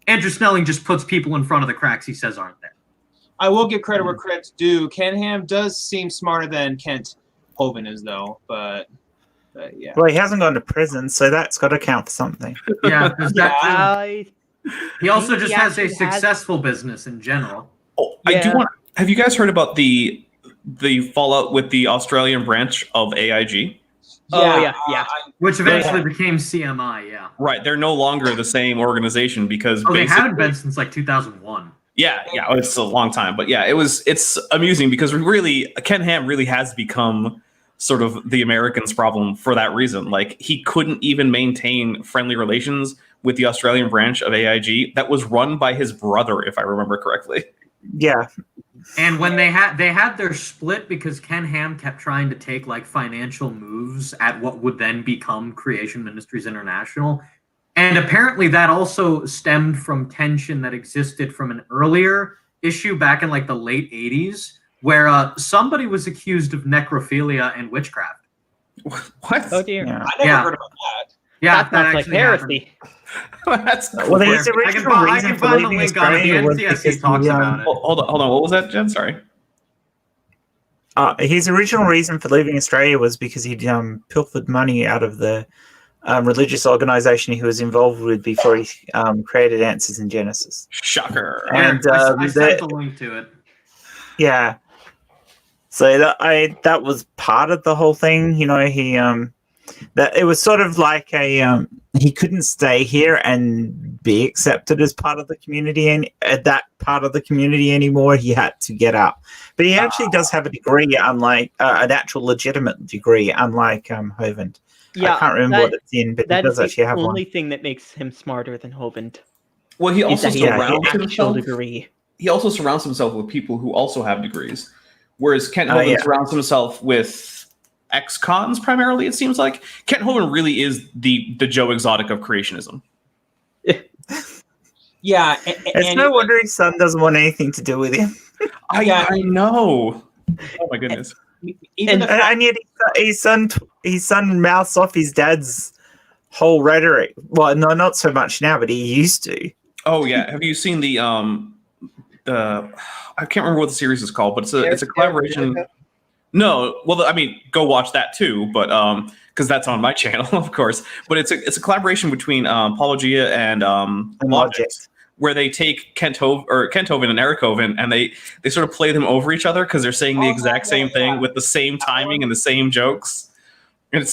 Andrew Snelling just puts people in front of the cracks he says aren't there. I will give credit where credit's due. Ken Ham does seem smarter than Kent Hovind is, though. But yeah. Well, he hasn't gone to prison, so that's got to count for something. Yeah, because he also just has a actually successful business in general. Oh, I do want. Have you guys heard about the fallout with the Australian branch of AIG? Oh, yeah. Which eventually became CMI, yeah. Right, they're no longer the same organization because they basically, haven't been since like 2001. Yeah, it's a long time, but yeah, it's amusing because Ken Ham really has become sort of the Americans' problem for that reason. Like he couldn't even maintain friendly relations with the Australian branch of AIG that was run by his brother, if I remember correctly. Yeah. And when they had their split because Ken Ham kept trying to take like financial moves at what would then become Creation Ministries International. And apparently that also stemmed from tension that existed from an earlier issue back in like the late 80s where somebody was accused of necrophilia and witchcraft. What? Oh dear. Yeah. I never heard about that. Yeah, That sounds like heresy. That's cool. Well, his original I reason can for find the leaving link on it. The Australia was NCSC because talks he, about it. Hold on. What was that, Jen? Sorry. His original reason for leaving Australia was because he'd pilfered money out of the religious organization he was involved with before he created Answers in Genesis. Shocker. And I sent the link to it. yeah, so that was part of the whole thing. You know, that it was sort of like he couldn't stay here and be accepted as part of the community and that part of the community anymore. He had to get up, but he actually does have a degree, unlike an actual legitimate degree, unlike Hovind. Yeah, I can't remember what it's in, but he does actually have the one. only thing that makes him smarter than Hovind. Well, he also Is that he has an surrounds actual himself. degree. He also surrounds himself with people who also have degrees, whereas Kent Hovind surrounds himself with ex-cons primarily. It seems like Kent Hovind really is the Joe Exotic of creationism. Yeah, It's no wonder his son doesn't want anything to do with him. I know. Oh my goodness. Even And yet his son mouths off his dad's whole rhetoric. Well, no, not so much now, but he used to. Oh yeah. Have you seen the I can't remember what the series is called, but it's a collaboration. No, well, I mean, go watch that too, but because that's on my channel, of course. But it's a collaboration between Apologia and Logic, where they take Kent Hovind and Eric Hovind, and they sort of play them over each other because they're saying the exact same thing with the same timing and the same jokes. And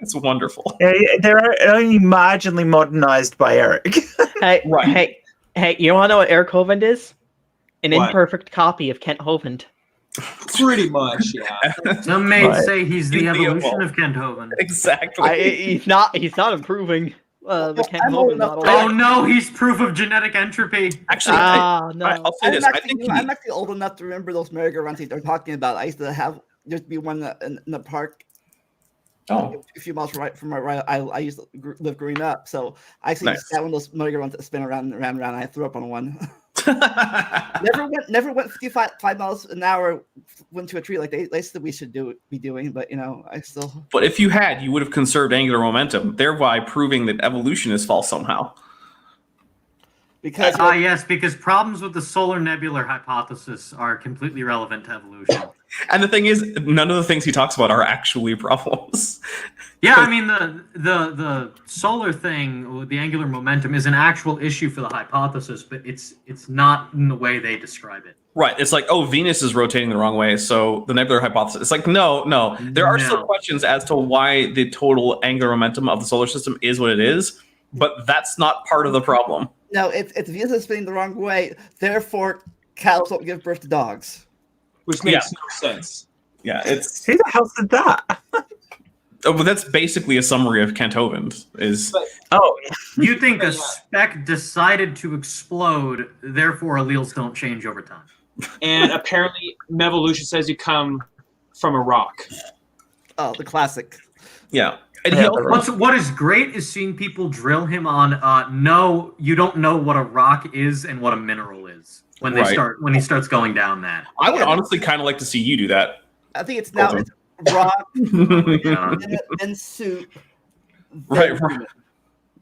it's wonderful. Yeah, they're only marginally modernized by Eric. Hey, you want to know what Eric Hovind is? An What? imperfect copy of Kent Hovind. pretty much, yeah. Some may Right. say he's the He's the evolution evolve. of Kent Hovind. Exactly. He's not improving the Kent I'm old Hovind enough model. Oh no, he's proof of genetic entropy. Actually, No. I'll say this. I think I'm actually old enough to remember those merry-go-rounds they're talking about. I used to have there'd be one in the park. A few miles from where I used to live growing up. So I actually Nice. sat one of those merry-go-rounds that spin around and around. I threw up on one. never went 55 miles an hour, went to a tree like they said we should be doing, but I still. But if you had, you would have conserved angular momentum, thereby proving that evolution is false somehow. Because yes, because problems with the solar nebular hypothesis are completely relevant to evolution. And the thing is, none of the things he talks about are actually problems. Yeah, I mean the solar thing, the angular momentum, is an actual issue for the hypothesis, but it's not in the way they describe it. Right. It's like, oh, Venus is rotating the wrong way, so the nebular hypothesis. It's like, no. There are still questions as to why the total angular momentum of the solar system is what it is, but that's not part of the problem. No, it's Venus is spinning the wrong way. Therefore, cows don't give birth to dogs. Which makes no sense. Yeah, it's Who the hell said that? oh, but that's basically a summary of Cantovin. You think a speck decided to explode, therefore alleles don't change over time. And apparently, evolution says you come from a rock. Oh, the classic. Yeah. And he also, What is great is seeing people drill him on no, you don't know what a rock is and what a mineral is when he starts going down that. I would honestly kind of like to see you do that. I think it's now it's rock and soup. Right. Or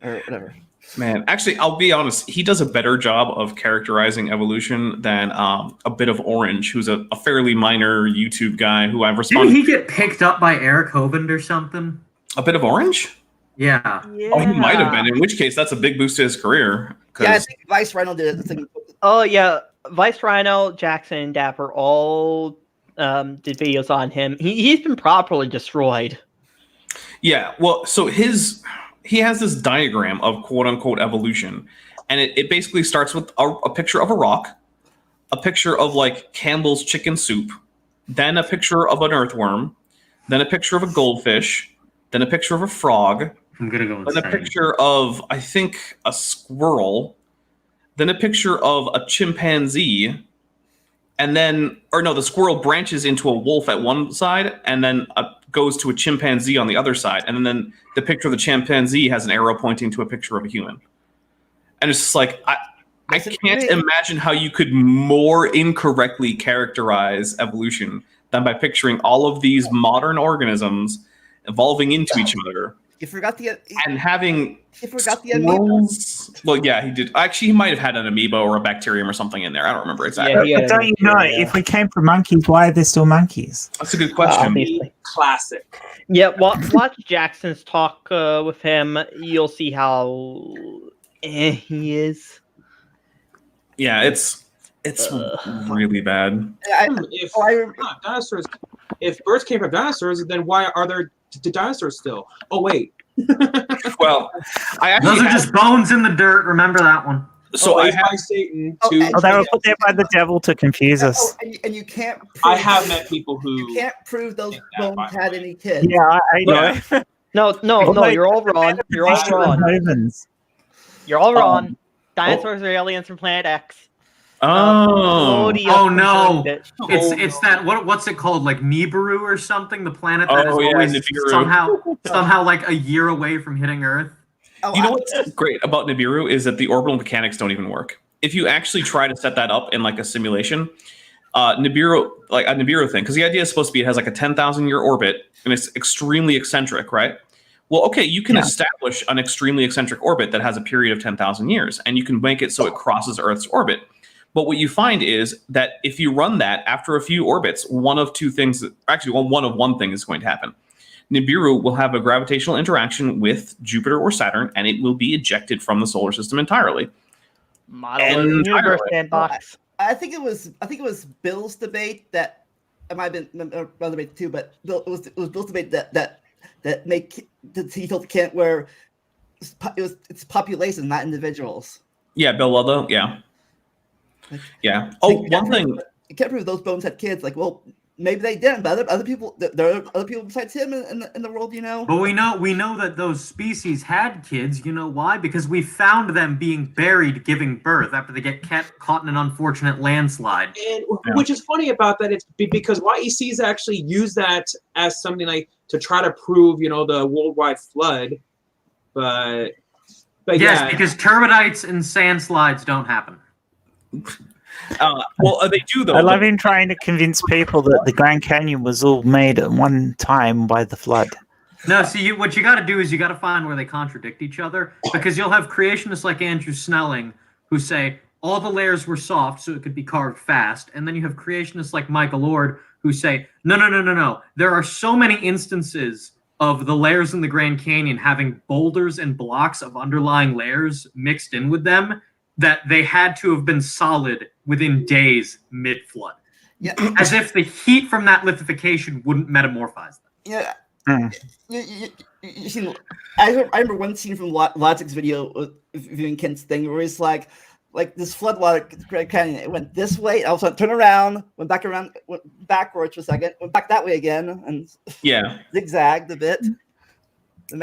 whatever. Man, actually, I'll be honest. He does a better job of characterizing evolution than a bit of Orange, who's a fairly minor YouTube guy who I've responded. Didn't he get picked up by Eric Hovind or something? A bit of Orange? Yeah. Oh, he might have been. In which case, that's a big boost to his career. Yeah, I think Vice Rhino did the thing. Oh yeah, Vice Rhino, Jackson, and Dapper all did videos on him. He's been properly destroyed. Yeah, well, so he has this diagram of quote unquote evolution, and it basically starts with a picture of a rock, a picture of like Campbell's chicken soup, then a picture of an earthworm, then a picture of a goldfish, then a picture of a frog, I'm gonna go then a picture of, I think, a squirrel, then a picture of a chimpanzee, and then, or no, the squirrel branches into a wolf at one side, and then goes to a chimpanzee on the other side, and then the picture of the chimpanzee has an arrow pointing to a picture of a human. And it's just like, I can't imagine how you could more incorrectly characterize evolution than by picturing all of these modern organisms evolving into each other. You forgot the and having amoeba. Well, yeah, he did. Actually, he might have had an amoeba or a bacterium or something in there. I don't remember exactly. But don't you know, if we came from monkeys, why are there still monkeys? That's a good question. Classic. Yeah, watch Jackson's talk with him. You'll see how he is. Yeah, it's really bad. If birds came from dinosaurs, then why are there dinosaurs still? Oh wait. Well, those are just bones in the dirt. Remember that one. So I have Satan they were put there by the devil to confuse us. And you can't. I have met people who you can't prove those bones had any kids. Yeah, I know. No, you're all wrong. You're all wrong. You're all wrong. Dinosaurs are aliens from Planet X. Oh no! It's that what's it called? Like Nibiru or something? The planet that is always somehow like a year away from hitting Earth. You know what's great about Nibiru is that the orbital mechanics don't even work. If you actually try to set that up in like a simulation, Nibiru, like a Nibiru thing, because the idea is supposed to be it has like a 10,000 year orbit and it's extremely eccentric, right? Well, okay, you can establish an extremely eccentric orbit that has a period of 10,000 years, and you can make it so it crosses Earth's orbit. But what you find is that if you run that after a few orbits, one of one thing is going to happen. Nibiru will have a gravitational interaction with Jupiter or Saturn, and it will be ejected from the solar system entirely. Model universe sandbox. I think it was Bill's debate that it might have been another debate too, but it was Bill's debate that he told Kent where it's population, not individuals. Yeah, Bill Ludlow. Yeah. Yeah. Oh, one thing. You can't prove those bones had kids. Like, well, maybe they didn't, but other people, there are other people besides him in the world, you know. But we know that those species had kids. You know why? Because we found them being buried, giving birth after they get caught in an unfortunate landslide. And which is funny about that, it's because YEC's actually used that as something like to try to prove, the worldwide flood. But yes, because termites and sandslides don't happen. Well, they do though. I love him trying to convince people that the Grand Canyon was all made at one time by the flood. No, see, what you got to do is you got to find where they contradict each other, because you'll have creationists like Andrew Snelling who say all the layers were soft so it could be carved fast, and then you have creationists like Michael Lord who say no. There are so many instances of the layers in the Grand Canyon having boulders and blocks of underlying layers mixed in with them that they had to have been solid within days mid-flood. Yeah. As if the heat from that lithification wouldn't metamorphize them. Yeah. Mm. You see, I remember one scene from Logic's video viewing Kent's thing where he's like this floodwater Grand Canyon. It went this way, all of a sudden turned around, went back around, went backwards for a second, went back that way again, and zigzagged a bit. And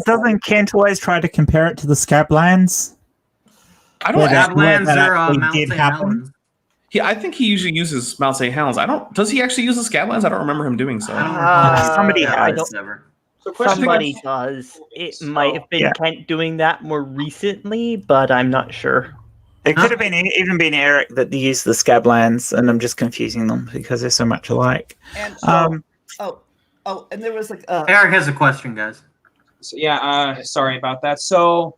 Doesn't Kent always try to compare it to the Scablands? I don't. Scablands are Mount did St. happen. Helens. I think he usually uses Mount St. Helens. Does he actually use the Scablands? I don't remember him doing so. Somebody I has. don't- So question Somebody does. It might have been Kent doing that more recently, but I'm not sure. It could have been even been Eric that used the Scablands, and I'm just confusing them because they're so much alike. And and there was like Eric has a question, guys. So, sorry about that. So,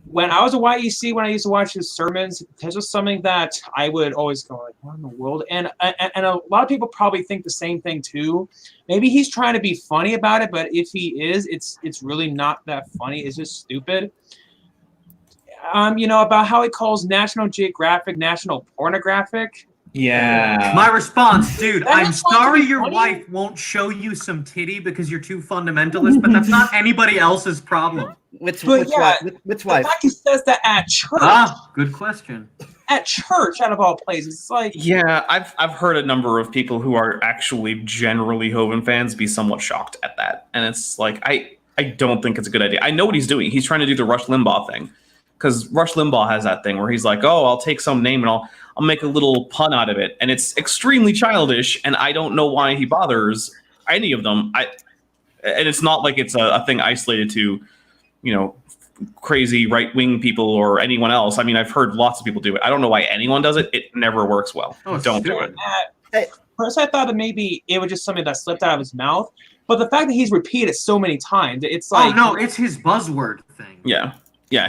when I was a YEC, when I used to watch his sermons, there's just something that I would always go like, what in the world? And a lot of people probably think the same thing too. Maybe he's trying to be funny about it, but if he is, it's really not that funny. It's just stupid. About how he calls National Geographic National Pornographic. Yeah. My response, dude, I'm That's not sorry to be your funny. wife won't show you some titty because you're too fundamentalist, but that's not anybody else's problem. which But yeah, which The wife? fact he says that at church, Good question. at church out of all places, it's like, Yeah, I've heard a number of people who are actually generally Hovind fans be somewhat shocked at that, and it's like I don't think it's a good idea. I know what he's doing. He's trying to do the Rush Limbaugh thing, because Rush Limbaugh has that thing where he's like, oh, I'll take some name and I'll make a little pun out of it, and it's extremely childish, and I don't know why he bothers any of them. And it's not like it's a thing isolated to, crazy right-wing people or anyone else. I mean, I've heard lots of people do it. I don't know why anyone does it. It never works well. Oh, Don't do it. First, I thought that maybe it was just something that slipped out of his mouth, but the fact that he's repeated it so many times, it's like, Oh no, it's his buzzword thing. Yeah,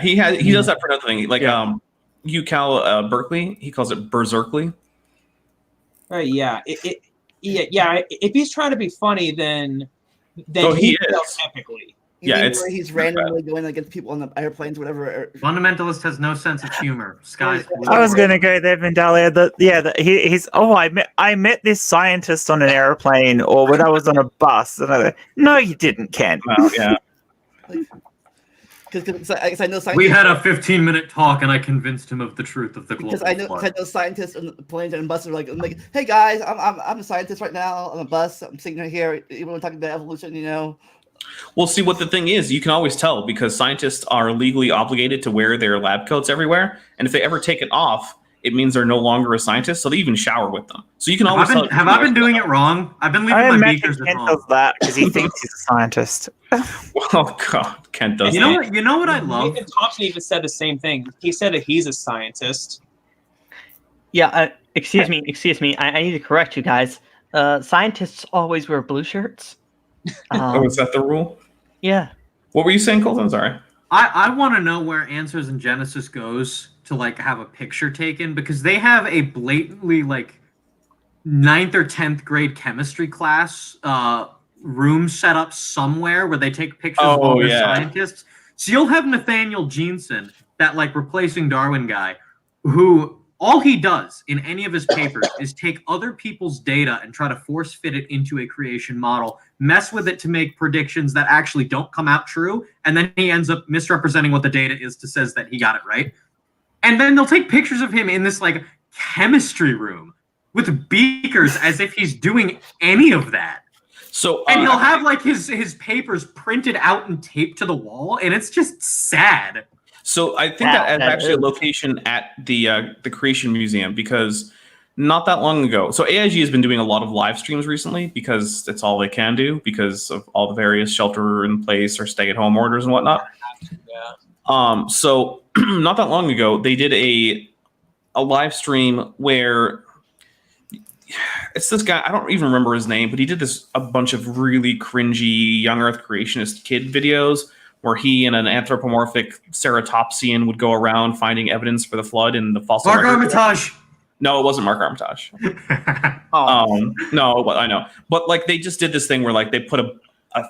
he does that for another thing. Like UCal Berkeley, he calls it Berserkly. right, yeah, if he's trying to be funny, then Oh, he fails is. epically. You Yeah, mean it's where he's randomly going against people on the airplanes, whatever. Fundamentalist has no sense of humor. Sky's blue. I was going to go there, Vandalia. He's. Oh, I met this scientist on an airplane, or when I was on a bus. And I go, no, you didn't, Ken. Well, yeah. Because I know scientists. We had a 15-minute talk, and I convinced him of the truth of the global Because I know flood. scientists on the planes and buses are like, hey guys, I'm a scientist right now on a bus. I'm sitting right here. We're talking about evolution, Well, see, what the thing is, you can always tell because scientists are legally obligated to wear their lab coats everywhere, and if they ever take it off, it means they're no longer a scientist, so they even shower with them. So you can always tell. Have I been doing it wrong? I've been leaving I my imagine beakers at Ken home. does that because he thinks he's a scientist. Oh God, Kent does You that. know what? You know what I love? Nathan Thompson even said the same thing. He said that he's a scientist. Yeah, excuse me. I need to correct you guys. Scientists always wear blue shirts. Oh, is that the rule? Yeah. What were you saying, Colton? Sorry. I want to know where Answers in Genesis goes to have a picture taken, because they have a blatantly 9th or 10th grade chemistry class room set up somewhere where they take pictures of all their scientists. So you'll have Nathaniel Jeanson, that replacing Darwin guy, who all he does in any of his papers is take other people's data and try to force fit it into a creation model, mess with it to make predictions that actually don't come out true, and then he ends up misrepresenting what the data is to says that he got it right. And then they'll take pictures of him in this chemistry room with beakers as if he's doing any of that. So And he'll have his papers printed out and taped to the wall, and it's just sad. So I think that is actually a location at the Creation Museum, because not that long ago. So AIG has been doing a lot of live streams recently because it's all they can do because of all the various shelter in place or stay at home orders and whatnot. Yeah. So not that long ago, they did a live stream where it's this guy, I don't even remember his name, but he did a bunch of really cringy young Earth creationist kid videos where he and an anthropomorphic ceratopsian would go around finding evidence for the flood in the fossil Mark record. Armitage. No, it wasn't Mark Armitage. No, I know. But like they just did this thing where like they put a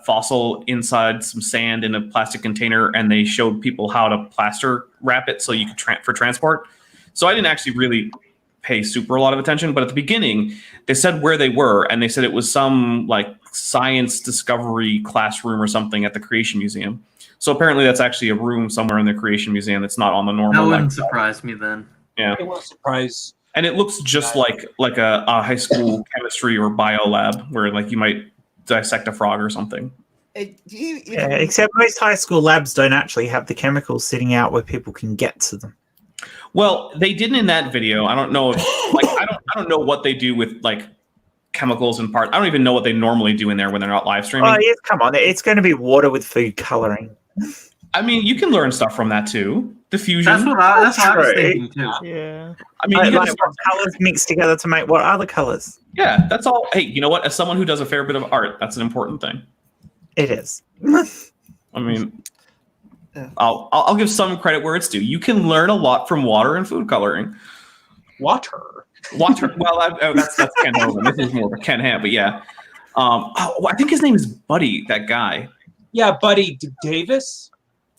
fossil inside some sand in a plastic container and they showed people how to plaster wrap it so you could for transport. So I didn't actually really pay super a lot of attention, but at the beginning they said where they were and they said it was some like science discovery classroom or something at the Creation Museum. So apparently that's actually a room somewhere in the Creation Museum that's not on the normal. That wouldn't surprise me then. Yeah, It won't surprise. and it looks just like a high school chemistry or bio lab where like you might dissect a frog or something. Except most high school labs don't actually have the chemicals sitting out where people can get to them. Well, they didn't in that video. I don't know if like I don't know what they do with like chemicals and parts. I don't even know what they normally do in there when they're not live streaming. Oh, yeah, come on. It's going to be water with food coloring. I mean, you can learn stuff from that too. Diffusion. That's what I was True. thinking too. Yeah. I mean, you Like gotta what colors mixed together to make what other colors? yeah, that's all. Hey, you know what? As someone who does a fair bit of art, that's an important thing. It is. I mean, I'll give some credit where it's due. You can learn a lot from water and food coloring. Water. Well, that's Ken Hogan. This is more of a Ken Ham, but yeah. I think his name is Buddy. That guy. Yeah, Buddy Davis.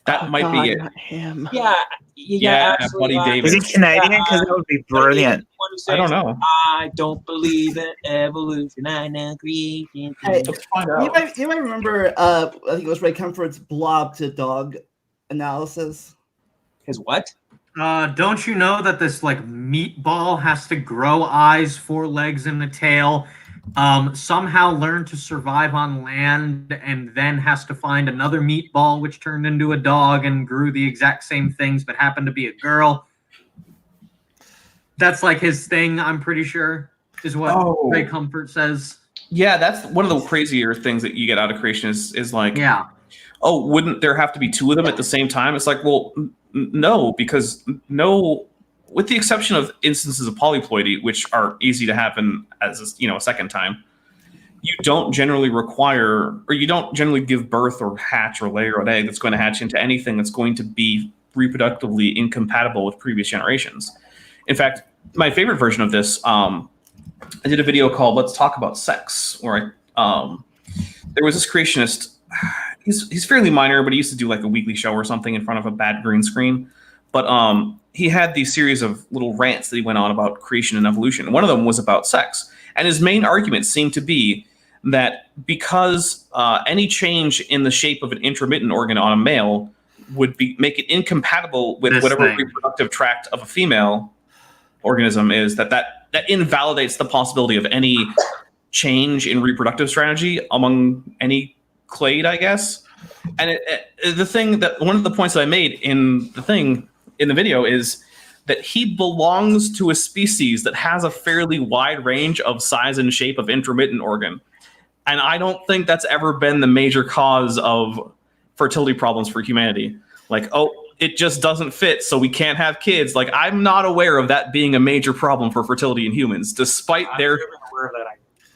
That might be it. Not him. Yeah, Buddy absolutely. Davis. Is he Canadian? Because that would be brilliant. I don't know. I don't believe in evolution. I know creation. Hey, Let's find You out. might remember, I think it was Ray Comfort's blob to dog analysis. His what? Don't you know that this like meatball has to grow eyes, 4 legs, and a tail, somehow learn to survive on land, and then has to find another meatball which turned into a dog and grew the exact same things but happened to be a girl? That's like his thing, I'm pretty sure, is what Ray Comfort says. Yeah, that's one of the crazier things that you get out of creation is like, Yeah. oh, wouldn't there have to be 2 of them at the same time? It's like, well, no, because with the exception of instances of polyploidy, which are easy to happen as a second time, you don't generally require, or you don't generally give birth or hatch or lay an egg that's going to hatch into anything that's going to be reproductively incompatible with previous generations. In fact, my favorite version of this, I did a video called "Let's Talk About Sex," where there was this creationist. He's fairly minor, but he used to do like a weekly show or something in front of a bad green screen. But he had these series of little rants that he went on about creation and evolution. One of them was about sex. And his main argument seemed to be that because any change in the shape of an intromittent organ on a male would make it incompatible with whatever reproductive tract of a female organism is, that invalidates the possibility of any change in reproductive strategy among any clade, I guess. And one of the points that I made in the video is that he belongs to a species that has a fairly wide range of size and shape of intromittent organ. And I don't think that's ever been the major cause of fertility problems for humanity. Like, oh, it just doesn't fit, so we can't have kids. Like, I'm not aware of that being a major problem for fertility in humans, despite their...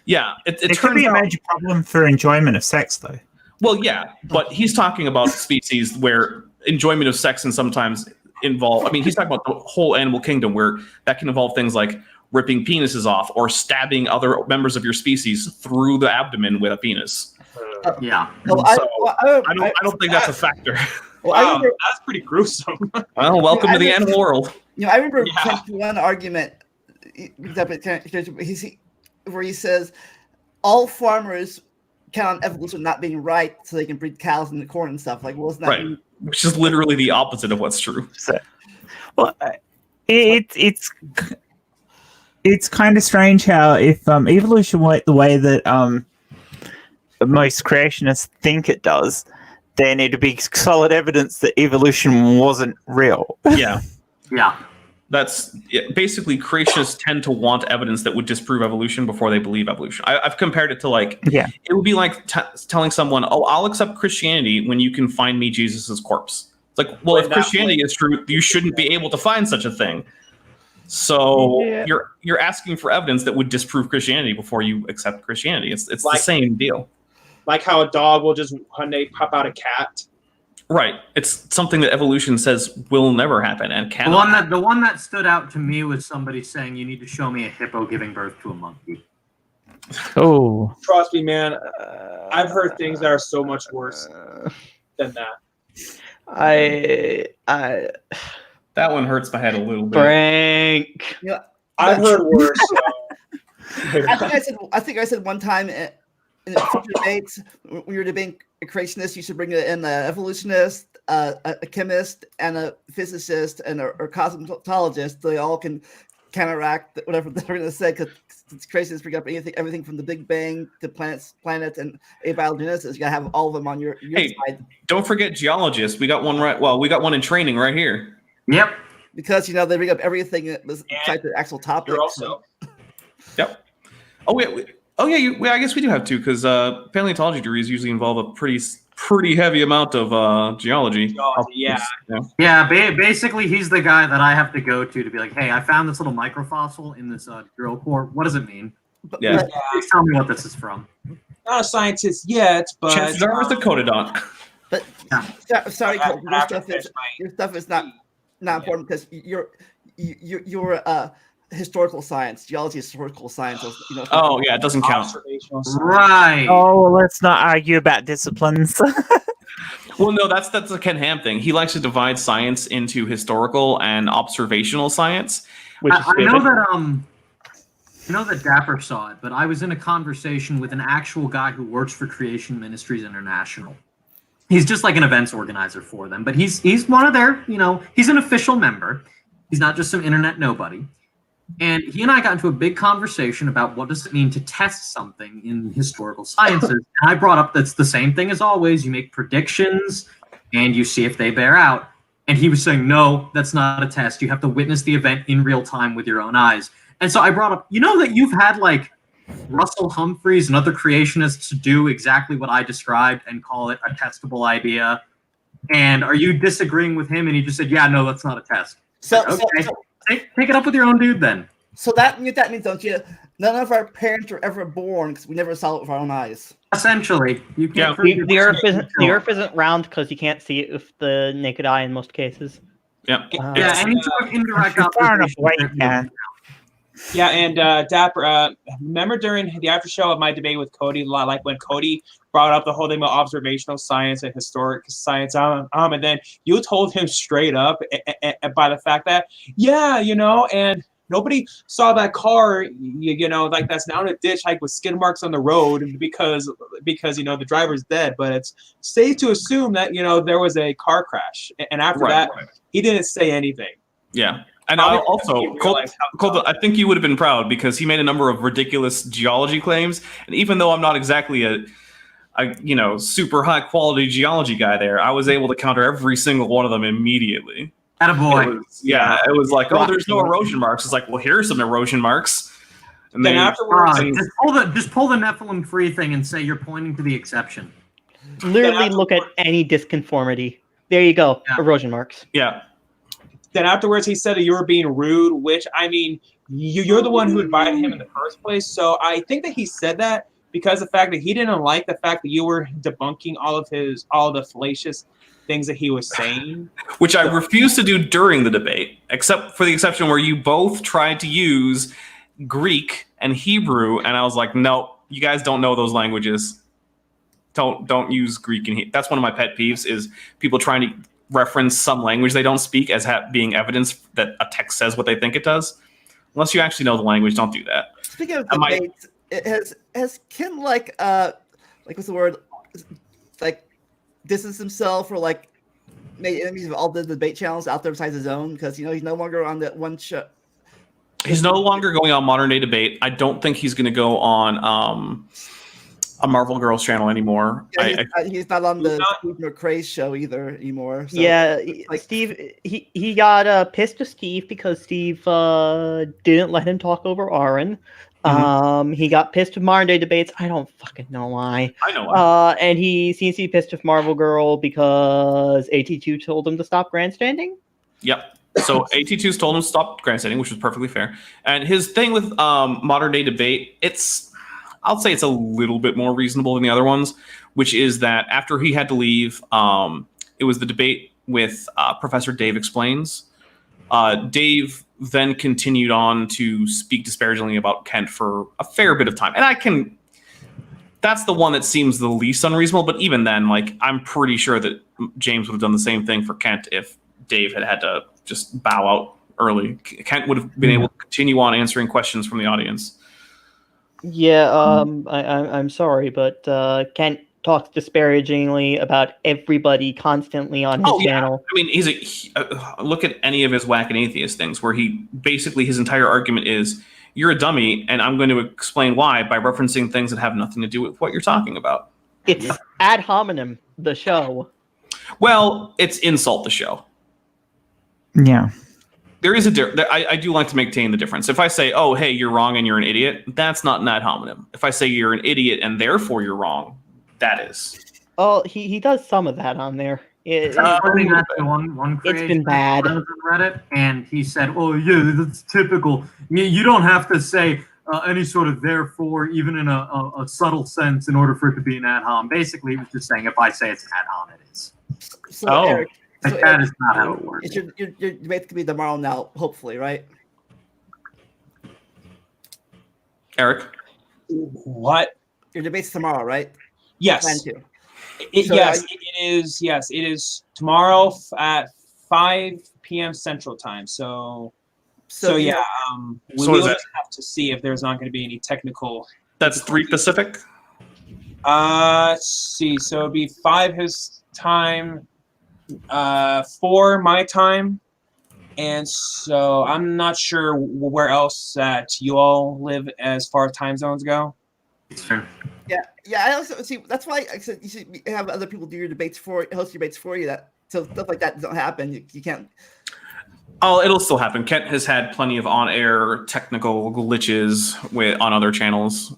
Yeah, it could be a major problem for enjoyment of sex, though. Well, yeah, but he's talking about species where enjoyment of sex can sometimes involve... I mean, he's talking about the whole animal kingdom where that can involve things like ripping penises off or stabbing other members of your species through the abdomen with a penis. Yeah. Well, I don't think that's a factor. Well, that's pretty gruesome. Well, welcome to the animal world. I remember one argument where he says all farmers count on evolution not being right, so they can breed cows in the corn and stuff. Like, well, it's not right, which is literally the opposite of what's true. Well, it's kind of strange how if evolution went the way that most creationists think it does, then it'd be solid evidence that evolution wasn't real. Yeah. Yeah. That's basically creationists tend to want evidence that would disprove evolution before they believe evolution. I've compared it to it would be like telling someone, oh, I'll accept Christianity when you can find me Jesus's corpse. It's It's like, well, if Christianity is true, you shouldn't be able to find such a thing. So you're asking for evidence that would disprove Christianity before you accept Christianity. It's like, the same deal. Like how a dog will just one day pop out a cat. Right. It's something that evolution says will never happen and cannot. The one that stood out to me was somebody saying you need to show me a hippo giving birth to a monkey. Oh, Trust me, man. I've heard things that are so much worse than that. That one hurts my head a little bit. Frank. Yeah, I've heard worse. I think I said one time in the future debates when you're debating a creationist, you should bring in an evolutionist, a chemist, and a physicist, and a cosmologist. So they all can counteract whatever they're going to say, because creationists bring up everything from the Big Bang to planets, and abiogenesis. You got to have all of them on your side. Don't forget geologists. We got one right. Well, we got one in training right here. Yep. Because they bring up everything that was inside the actual topic. Also. Yep. Oh yeah. I guess we do have two, because paleontology degrees usually involve a pretty heavy amount of geology. Yeah. Basically, he's the guy that I have to go to be like, hey, I found this little microfossil in this drill core. What does it mean? Yeah. Please tell me what this is from. Not a scientist yet, but chances are it's a cododont. But sorry, Cole, your stuff is not important, because you're historical science. Geology is historical science. Oh yeah, it doesn't count. Right. Oh, well, let's not argue about disciplines. Well, no, that's a Ken Ham thing. He likes to divide science into historical and observational science. Which I know that Dapper saw it, but I was in a conversation with an actual guy who works for Creation Ministries International. He's just like an events organizer for them, but he's one of their, he's an official member. He's not just some internet nobody. And he and I got into a big conversation about what does it mean to test something in historical sciences. And I brought up that's the same thing as always. You make predictions and you see if they bear out. And he was saying, no, that's not a test. You have to witness the event in real time with your own eyes. And so I brought up, that you've had like Russell Humphreys and other creationists do exactly what I described and call it a testable idea. And are you disagreeing with him? And he just said, yeah, no, that's not a test. Take it up with your own dude then. So that means, don't you? None of our parents were ever born because we never saw it with our own eyes. Essentially, you can't. The Earth isn't round because you can't see it with the naked eye in most cases. Yeah. Any sort of indirect observation. Yeah, and Dapper, remember during the after show of my debate with Cody, like when Cody brought up the whole thing about observational science and historic science, and then you told him straight up by the fact that, and nobody saw that car, like that's now in a ditch, like with skid marks on the road because the driver's dead. But it's safe to assume that there was a car crash, and after that, he didn't say anything. Yeah. And also, Colton, I think you would have been proud because he made a number of ridiculous geology claims. And even though I'm not exactly a super high quality geology guy there, I was able to counter every single one of them immediately. Attaboy. It was like, oh, there's no erosion marks. It's like, well, here's some erosion marks. And then afterwards, just pull the Nephilim free thing and say you're pointing to the exception. Literally look at any disconformity. There you go. Yeah. Erosion marks. Yeah. Then afterwards, he said that you were being rude, which, I mean, you're the one who invited him in the first place. So I think that he said that because of the fact that he didn't like the fact that you were debunking all the fallacious things that he was saying. Which I refused to do during the debate, except for the exception where you both tried to use Greek and Hebrew, and I was like, no, you guys don't know those languages. Don't use Greek and Hebrew. That's one of my pet peeves is people trying to reference some language they don't speak as being evidence that a text says what they think it does. Unless you actually know the language, don't do that. Speaking of debates, has Ken what's the word? Like distance himself or like made enemies of all the debate channels out there besides his own because he's no longer on that one show. He's no longer going on Modern Day Debate. I don't think he's going to go on a Marvel Girls channel anymore. Yeah, he's not on the Steve McRae show either anymore. So, yeah, Steve. He got pissed at Steve because Steve didn't let him talk over Aaron. He got pissed with modern day debates. I don't fucking know why. I know why. And he seems to be pissed with Marvel Girl because AT2 told him to stop grandstanding. Yep. So AT2's told him to stop grandstanding, which was perfectly fair. And his thing with modern day debate, I'll say it's a little bit more reasonable than the other ones, which is that after he had to leave, it was the debate with Professor Dave Explains. Dave then continued on to speak disparagingly about Kent for a fair bit of time. And that's the one that seems the least unreasonable. But even then, like, I'm pretty sure that James would have done the same thing for Kent if Dave had to just bow out early. Kent would have been able to continue on answering questions from the audience. Yeah, I'm sorry, but Kent talks disparagingly about everybody constantly on his channel. I mean, look at any of his whack and atheist things where he basically his entire argument is you're a dummy and I'm going to explain why by referencing things that have nothing to do with what you're talking about. It's ad hominem, the show. Well, it's insult the show. Yeah. There is I do like to maintain the difference. If I say, oh, hey, you're wrong and you're an idiot, that's not an ad hominem. If I say you're an idiot and therefore you're wrong, that is. Oh, he does some of that on there. It's been bad. On Reddit, and he said, "Oh yeah, that's typical. You don't have to say any sort of therefore, even in a subtle sense, in order for it to be an ad hom." Basically, he was just saying, if I say it's an ad hom, it is. So Eric, that is not how it works. Your debate's gonna be tomorrow now, hopefully, right? Eric? What? Your debate's tomorrow, right? Yes. Plan to. Yes, it is. Yes, it is tomorrow at 5 p.m. Central Time. So yeah, we'll just have to see if there's not going to be any technical. That's 3 Pacific. Let's see. So it'd be 5 his time, 4 my time, and so I'm not sure where else that you all live as far as time zones go. Sure. Yeah. I also see. That's why I said you should have other people do your debates host your debates for you. So stuff like that don't happen. You can't. Oh, it'll still happen. Kent has had plenty of on-air technical glitches on other channels.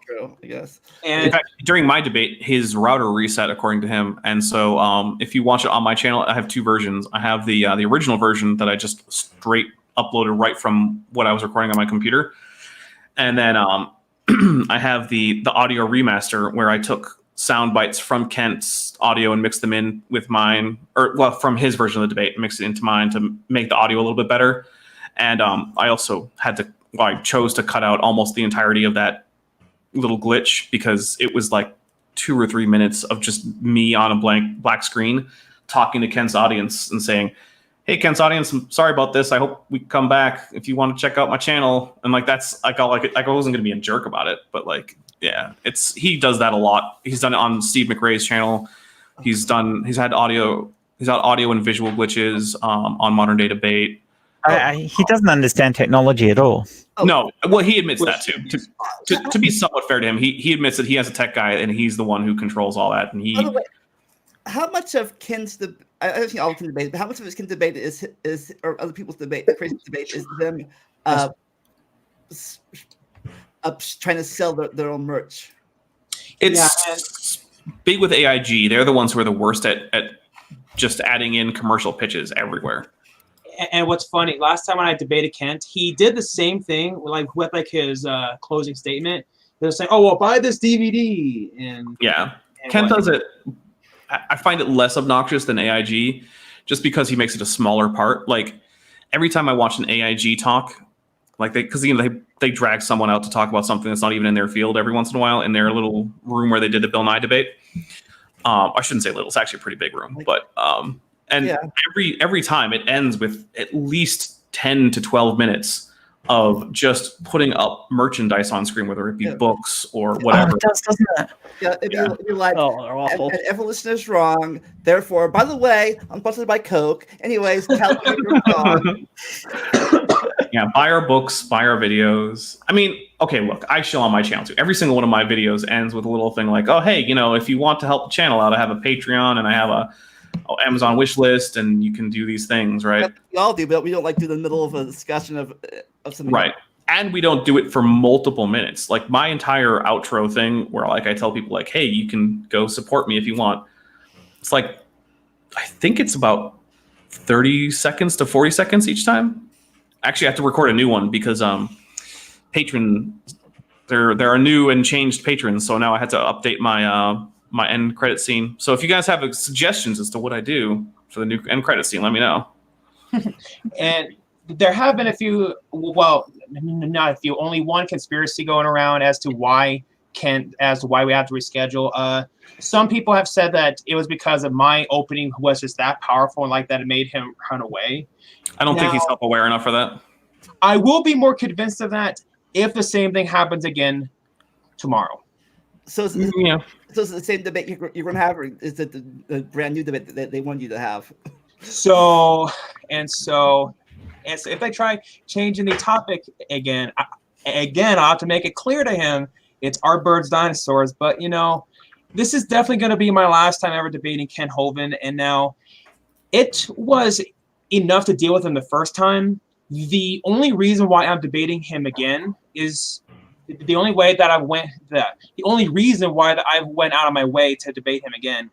True, I guess. And in fact, during my debate, his router reset, according to him. And so, if you watch it on my channel, I have 2 versions. I have the original version that I just straight uploaded right from what I was recording on my computer, and then I have the audio remaster where I took sound bites from Kent's audio and mixed them in with mine, from his version of the debate, mixed it into mine to make the audio a little bit better. And I also I chose to cut out almost the entirety of that little glitch because it was like 2 or 3 minutes of just me on a black screen talking to Kent's audience and saying, hey, Kent's audience, I'm sorry about this. I hope we come back if you want to check out my channel. And like, that's like, I wasn't going to be a jerk about it, but like, yeah, he does that a lot. He's done it on Steve McRae's channel. He's had audio and visual glitches on Modern Day Debate. He doesn't understand technology at all. No, well, he admits that too. To be somewhat fair to him, he admits that he has a tech guy and he's the one who controls all that. And By the way, how much of Ken's I don't think all of Ken's debate, but how much of his Ken's debate is or other people's debate, crazy debate, is them trying to sell their own merch? It's big with AIG. They're the ones who are the worst at just adding in commercial pitches everywhere. And what's funny, last time when I debated Kent, he did the same thing with his closing statement. They were saying, "Oh, well, buy this DVD." And Kent does it. I find it less obnoxious than AIG, just because he makes it a smaller part. Like every time I watch an AIG talk, like they drag someone out to talk about something that's not even in their field every once in a while in their little room where they did the Bill Nye debate. I shouldn't say little; it's actually a pretty big room, but. Every time it ends with at least 10 to 12 minutes of just putting up merchandise on screen, whether it be books or whatever. Oh, it does, doesn't it? Yeah, you're like, they're awful. And evolution is wrong. Therefore, by the way, I'm sponsored by Coke. Anyways, yeah, buy our books, buy our videos. I mean, okay, look, I show on my channel too. Every single one of my videos ends with a little thing like, oh, hey, if you want to help the channel out, I have a Patreon and I have a Amazon wish list, and you can do these things, right? We all do, but we don't like to do the middle of a discussion of something. Right. And we don't do it for multiple minutes. Like my entire outro thing where like I tell people like, hey, you can go support me if you want. It's like, I think it's about 30 seconds to 40 seconds each time. Actually, I have to record a new one because there are new and changed patrons, so now I had to update my end credit scene. So if you guys have suggestions as to what I do for the new end credit scene, let me know. And there have been a few, well, not a few, only one conspiracy going around as to why we have to reschedule. Some people have said that it was because of my opening was just that powerful and like that it made him run away. I don't think he's self-aware enough for that. I will be more convinced of that if the same thing happens again tomorrow. So it's the same debate you're going to have, or is it the brand new debate that they want you to have? So if they try changing the topic again, I'll have to make it clear to him it's our birds, dinosaurs. But, this is definitely going to be my last time ever debating Ken Hovind. And now it was enough to deal with him the first time. The only reason why I'm debating him again is the only reason why I went out of my way to debate him again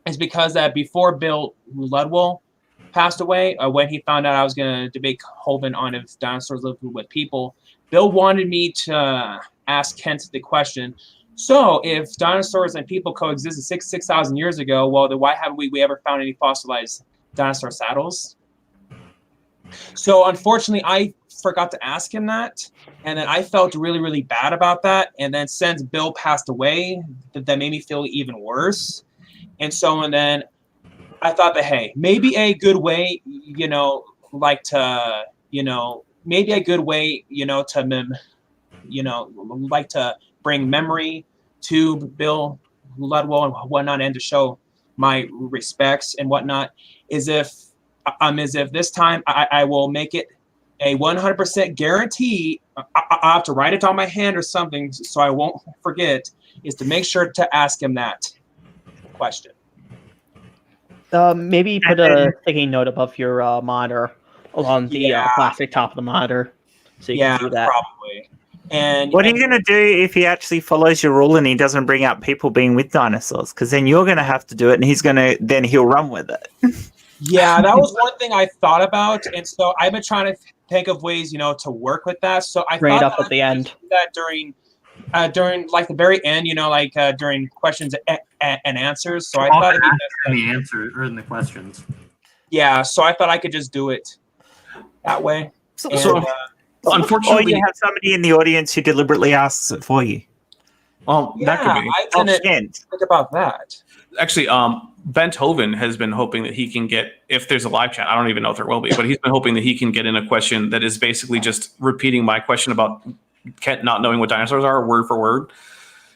is because that before Bill Ludwell passed away, when he found out I was going to debate Hovind on if dinosaurs lived with people, Bill wanted me to ask Kent the question, so if dinosaurs and people coexisted 6,000 years ago, well, then why haven't we ever found any fossilized dinosaur saddles? So unfortunately, I forgot to ask him that, and then I felt really, really bad about that. And then since Bill passed away, that made me feel even worse. And then I thought that, hey, maybe a good way, to bring memory to Bill Ludwell and whatnot, and to show my respects and whatnot, is if this time I will make it a 100% guarantee. I have to write it on my hand or something so I won't forget, is to make sure to ask him that question. Maybe put a sticky note above your monitor along the plastic top of the monitor, so you can see that. Probably. And what are you going to do if he actually follows your rule and he doesn't bring up people being with dinosaurs? Because then you're going to have to do it, and he'll run with it. Yeah, that was one thing I thought about, and so I've been trying to think of ways, to work with that. So I bring it thought up at the end. That during like the very end, during questions and answers. So I thought it'd be in the answers or in the questions. Yeah, so I thought I could just do it that way. Unfortunately, or you have somebody in the audience who deliberately asks it for you. Well, that could be. I didn't think about that. Actually, Bent Hovind has been hoping that he can get, if there's a live chat, I don't even know if there will be, but he's been hoping that he can get in a question that is basically just repeating my question about Kent not knowing what dinosaurs are, word for word.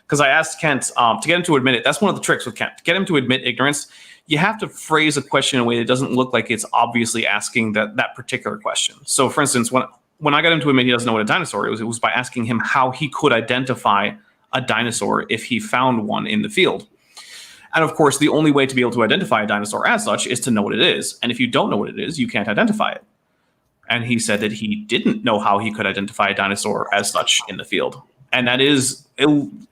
Because I asked Kent to get him to admit it. That's one of the tricks with Kent. To get him to admit ignorance, you have to phrase a question in a way that doesn't look like it's obviously asking that particular question. So, for instance, when I got him to admit he doesn't know what a dinosaur is, it was by asking him how he could identify a dinosaur if he found one in the field. And of course, the only way to be able to identify a dinosaur as such is to know what it is. And if you don't know what it is, you can't identify it. And he said that he didn't know how he could identify a dinosaur as such in the field. And that is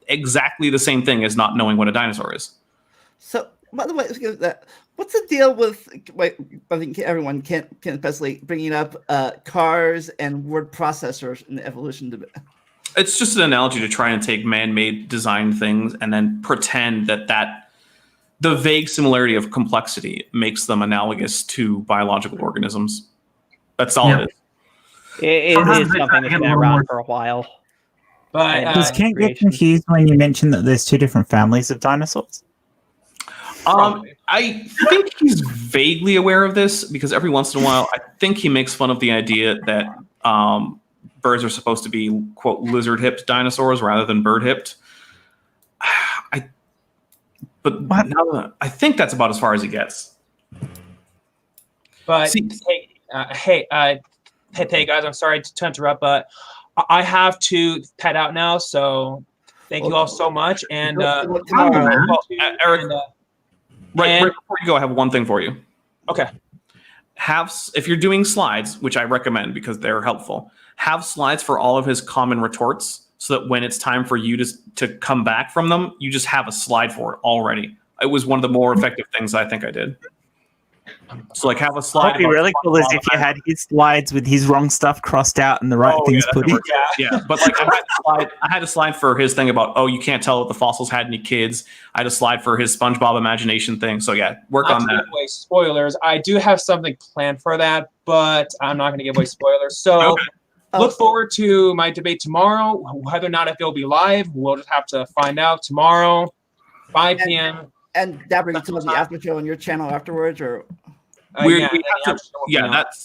exactly the same thing as not knowing what a dinosaur is. So, by the way, what's the deal with, I think everyone can especially bringing up cars and word processors in the evolution debate? It's just an analogy to try and take man-made design things and then pretend that the vague similarity of complexity makes them analogous to biological organisms. That's all it is. It is something that's been around for a while. But Does Kent get confused when you mention that there's two different families of dinosaurs? I think he's vaguely aware of this because every once in a while, I think he makes fun of the idea that birds are supposed to be, quote, lizard-hipped dinosaurs rather than bird-hipped. I think that's about as far as he gets. But hey, guys, I'm sorry to interrupt, but I have to head out now, so thank you all so much. And tomorrow. Eric, right before you go, I have one thing for you. Okay. If you're doing slides, which I recommend because they're helpful, have slides for all of his common retorts so that when it's time for you to come back from them, you just have a slide for it already. It was one of the more effective things I think I did. So like have a slide. What'd be really cool is if you had his slides with his wrong stuff crossed out and the right things put in. Yeah, but like I had a slide for his thing about, you can't tell if the fossils had any kids. I had a slide for his SpongeBob imagination thing. So yeah, work on that. Not to give away spoilers. I do have something planned for that, but I'm not going to give away spoilers. So look forward to my debate tomorrow. Whether or not if it'll be live, we'll just have to find out tomorrow, 5 p.m. And Dabber, you tell us the after show on your channel afterwards, or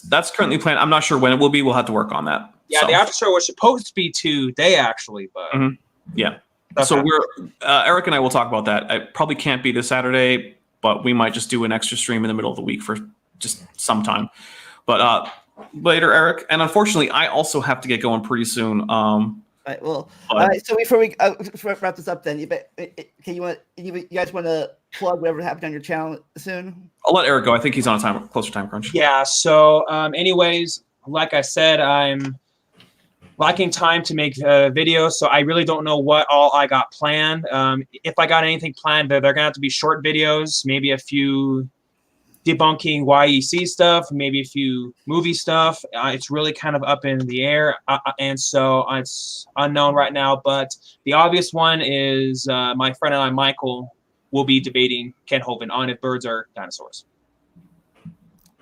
that's currently planned. I'm not sure when it will be. We'll have to work on that. Yeah, the after show was supposed to be today, actually, but yeah. So we're Eric and I will talk about that. I probably can't be this Saturday, but we might just do an extra stream in the middle of the week for just some time. But later, Eric, and unfortunately, I also have to get going pretty soon. Right, well, so before we wrap this up, then you guys want to plug whatever happened on your channel soon? I'll let Eric go. I think he's on a closer time crunch. Yeah. So, anyways, like I said, I'm lacking time to make videos, so I really don't know what all I got planned. If I got anything planned, they're gonna have to be short videos, maybe a few debunking YEC stuff, maybe a few movie stuff. It's really kind of up in the air, and so it's unknown right now. But the obvious one is my friend and I, Michael, will be debating Kent Hovind on if birds are dinosaurs.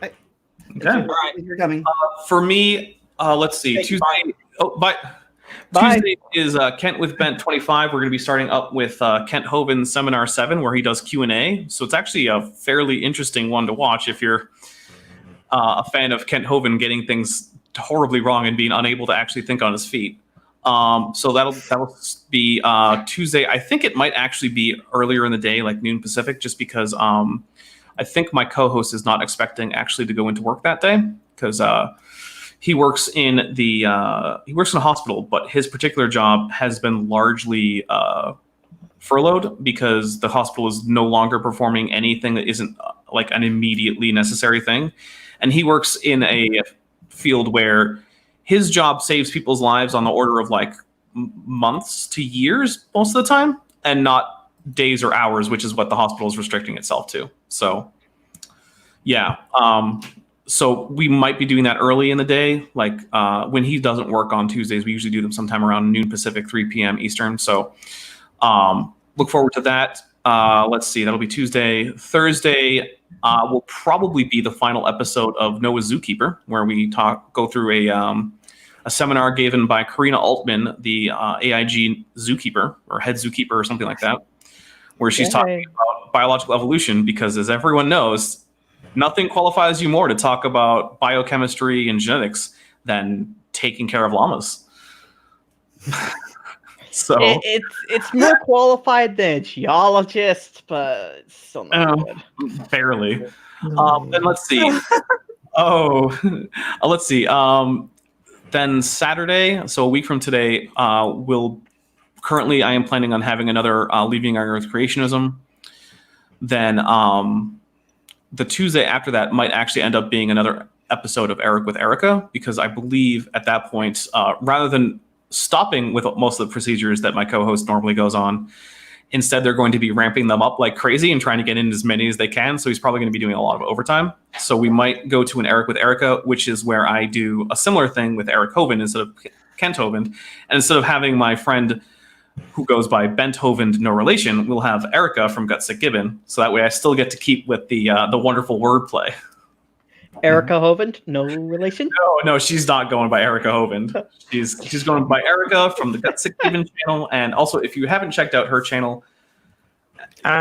Right. Okay. All right. You're coming. For me, let's see. Thank you, Tuesday. bye. Tuesday is Kent with Bent 25. We're going to be starting up with Kent Hovind Seminar 7, where he does Q&A. So it's actually a fairly interesting one to watch if you're a fan of Kent Hovind getting things horribly wrong and being unable to actually think on his feet. So that'll be Tuesday. I think it might actually be earlier in the day, like noon Pacific, just because I think my co-host is not expecting actually to go into work that day because he works in a hospital, but his particular job has been largely furloughed because the hospital is no longer performing anything that isn't like an immediately necessary thing. And he works in a field where his job saves people's lives on the order of like months to years most of the time, and not days or hours, which is what the hospital is restricting itself to. So, yeah. So we might be doing that early in the day. Like when he doesn't work on Tuesdays, we usually do them sometime around noon Pacific, 3 p.m. Eastern. So look forward to that. Let's see, that'll be Tuesday. Thursday will probably be the final episode of Noah's Zookeeper, where we go through a seminar given by Karina Altman, the AIG zookeeper or head zookeeper or something like that, where she's talking about biological evolution, because as everyone knows, nothing qualifies you more to talk about biochemistry and genetics than taking care of llamas. So it's more qualified than a geologist, but it's still not good. Barely. Then let's see. Let's see. Then Saturday, so a week from today, I am planning on having another Leaving Our Earth Creationism. Then the Tuesday after that might actually end up being another episode of Eric with Erica, because I believe at that point, rather than stopping with most of the procedures that my co-host normally goes on, instead they're going to be ramping them up like crazy and trying to get in as many as they can. So he's probably going to be doing a lot of overtime. So we might go to an Eric with Erica, which is where I do a similar thing with Eric Hovind instead of Kent Hovind. And instead of having my friend who goes by Bent Hovind, no relation, we'll have Erica from Gutsick Gibbon. So that way I still get to keep with the wonderful wordplay. Erica Hovind, no relation? No, she's not going by Erica Hovind. She's going by Erica from the Gutsick Gibbon channel. And also, if you haven't checked out her channel,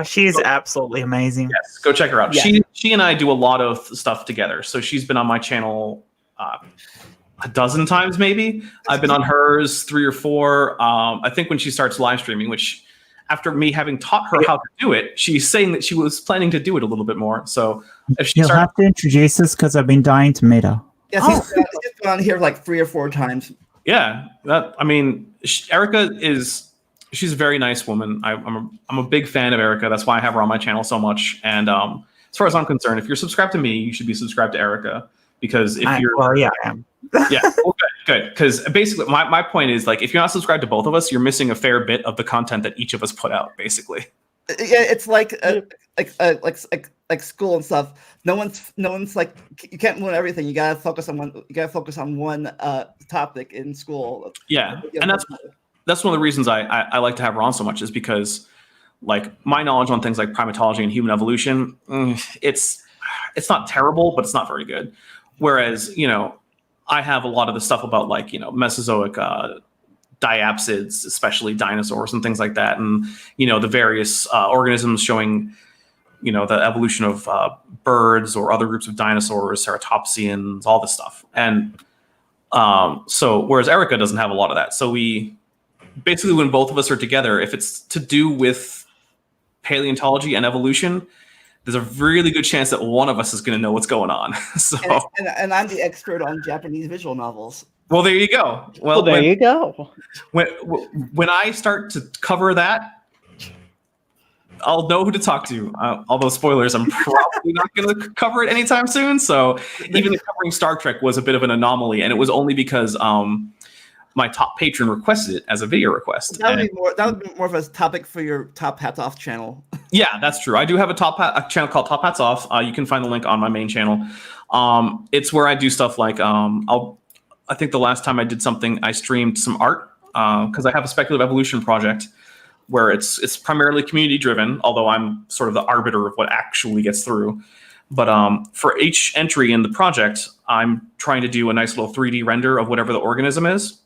she's absolutely amazing. Yes, go check her out. Yeah. She and I do a lot of stuff together. So she's been on my channel a dozen times, maybe. I've been on hers 3 or 4. I think when she starts live streaming, which after me having taught her how to do it, she's saying that she was planning to do it a little bit more. So if she You'll have to introduce us because I've been dying to meet her. Yes, he's been on here like 3 or 4 times. Yeah, Erica she's a very nice woman. I'm a big fan of Erica. That's why I have her on my channel so much. And as far as I'm concerned, if you're subscribed to me, you should be subscribed to Erica, because if you're I am. yeah, well, good. Because basically, my point is, like, if you're not subscribed to both of us, you're missing a fair bit of the content that each of us put out. Basically, Yeah, it's like school and stuff. No one's like, you can't learn everything. You gotta focus on one. You gotta focus on one topic in school. Yeah, and that's one of the reasons I like to have her on so much, is because, like, my knowledge on things like primatology and human evolution, it's not terrible, but it's not very good. Whereas, I have a lot of the stuff about, like, Mesozoic diapsids, especially dinosaurs and things like that, and the various organisms showing the evolution of birds or other groups of dinosaurs, ceratopsians, all this stuff. And so whereas Erica doesn't have a lot of that, so we basically, when both of us are together, if it's to do with paleontology and evolution, there's a really good chance that one of us is going to know what's going on. So, and I'm the expert on Japanese visual novels. Well, there you go. Well, there you go. When I start to cover that, I'll know who to talk to. Although, spoilers, I'm probably not going to cover it anytime soon. So even the covering Star Trek was a bit of an anomaly, and it was only because my top patron requested it as a video request. That would be more of a topic for your Top Hats Off channel. Yeah, that's true. I do have a channel called Top Hats Off. You can find the link on my main channel. It's where I do stuff like I think the last time I did something, I streamed some art, because I have a speculative evolution project where it's primarily community driven, although I'm sort of the arbiter of what actually gets through. But for each entry in the project, I'm trying to do a nice little 3D render of whatever the organism is.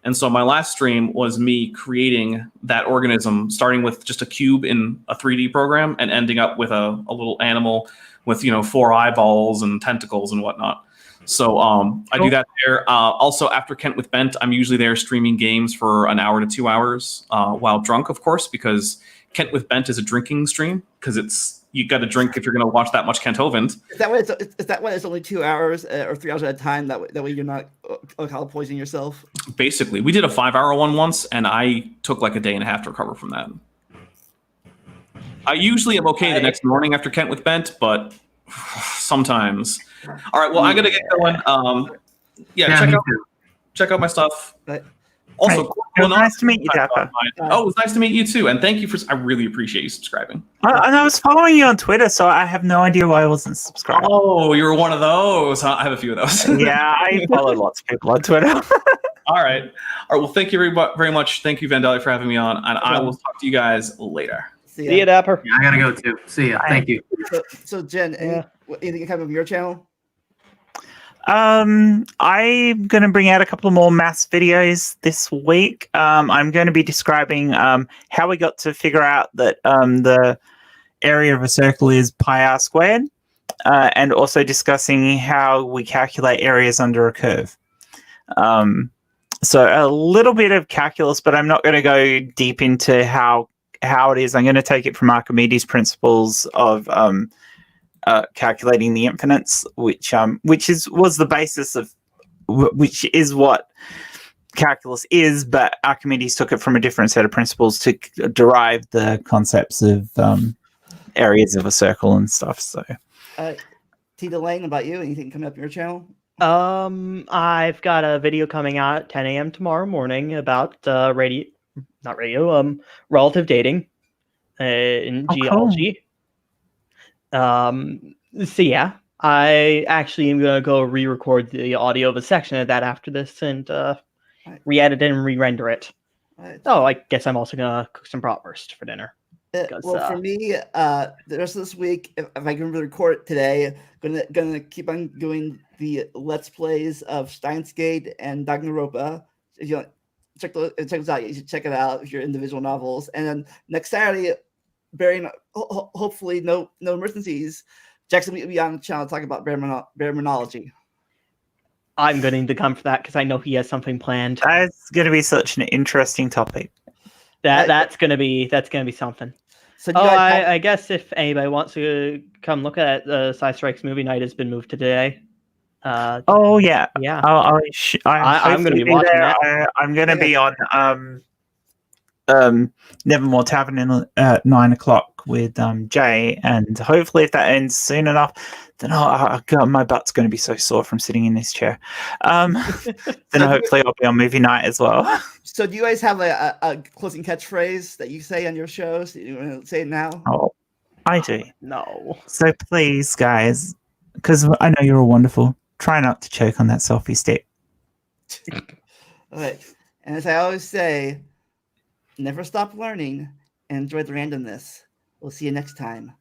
And so my last stream was me creating that organism, starting with just a cube in a 3D program and ending up with a little animal with 4 eyeballs and tentacles and whatnot. So I do that there. Also, after Kent with Bent, I'm usually there streaming games for an hour to 2 hours while drunk, of course, because Kent with Bent is a drinking stream, because you got to drink if you're going to watch that much Kent Hovend. Is that why it's only 2 hours or 3 hours at a time? That way you're not alcohol poisoning yourself. Basically, we did a 5-hour one once, and I took like a day and a half to recover from that. I usually am okay the next morning after Kent with Bent, but sometimes. All right, well, I'm gonna get going. Check out my stuff. Also, nice to meet you, Dapper. Oh, it was nice to meet you too, and thank you I really appreciate you subscribing. And I was following you on Twitter, so I have no idea why I wasn't subscribed. Oh, you're one of those. I have a few of those. Yeah, I follow lots of people on Twitter. All right. Well, thank you very much. Thank you, Vandelli, for having me on, and I will talk to you guys later. See ya, Dapper. Yeah, I gotta go too. See ya. Thank you. So Jen, anything coming from your channel? I'm going to bring out a couple more maths videos this week. I'm going to be describing how we got to figure out that the area of a circle is pi r squared, and also discussing how we calculate areas under a curve. So a little bit of calculus, but I'm not going to go deep into how it is. I'm going to take it from Archimedes' principles of calculating the infinites, which was the basis of which is what calculus is, but Archimedes took it from a different set of principles to derive the concepts of areas of a circle and stuff. So, T. Delane, about you? Anything coming up on your channel? I've got a video coming out at 10 a.m. tomorrow morning about relative dating in geology. Cool. So yeah, I actually am gonna go re-record the audio of a section of that after this and re-edit it and re-render it. Oh, I guess I'm also gonna cook some bratwurst for dinner. Well, for me, the rest of this week, if I can really record it today, gonna keep on doing the Let's Plays of Steins Gate and Danganronpa. If you check those out, you should check it out if you're into visual novels. And then next Saturday, hopefully no emergencies, Jackson will be on the channel talking about baraminology. I'm going to come for that because I know he has something planned. That's going to be such an interesting topic. That's going to be something. So I guess if anybody wants to come look at the Sci Strikes movie night has been moved to today. Oh yeah, Yeah. I'm I'm gonna hopefully be watching there. that. I'm gonna Yeah. be on Nevermore Tavern at 9 o'clock with Jay, and hopefully if that ends soon enough, then God, my butt's going to be so sore from sitting in this chair. Then hopefully I'll be on movie night as well. So do you guys have a closing catchphrase that you say on your shows? You want to say it now? Oh, I do. No. So please, guys, because I know you're all wonderful, try not to choke on that selfie stick. All right. And as I always say, never stop learning and enjoy the randomness. We'll see you next time.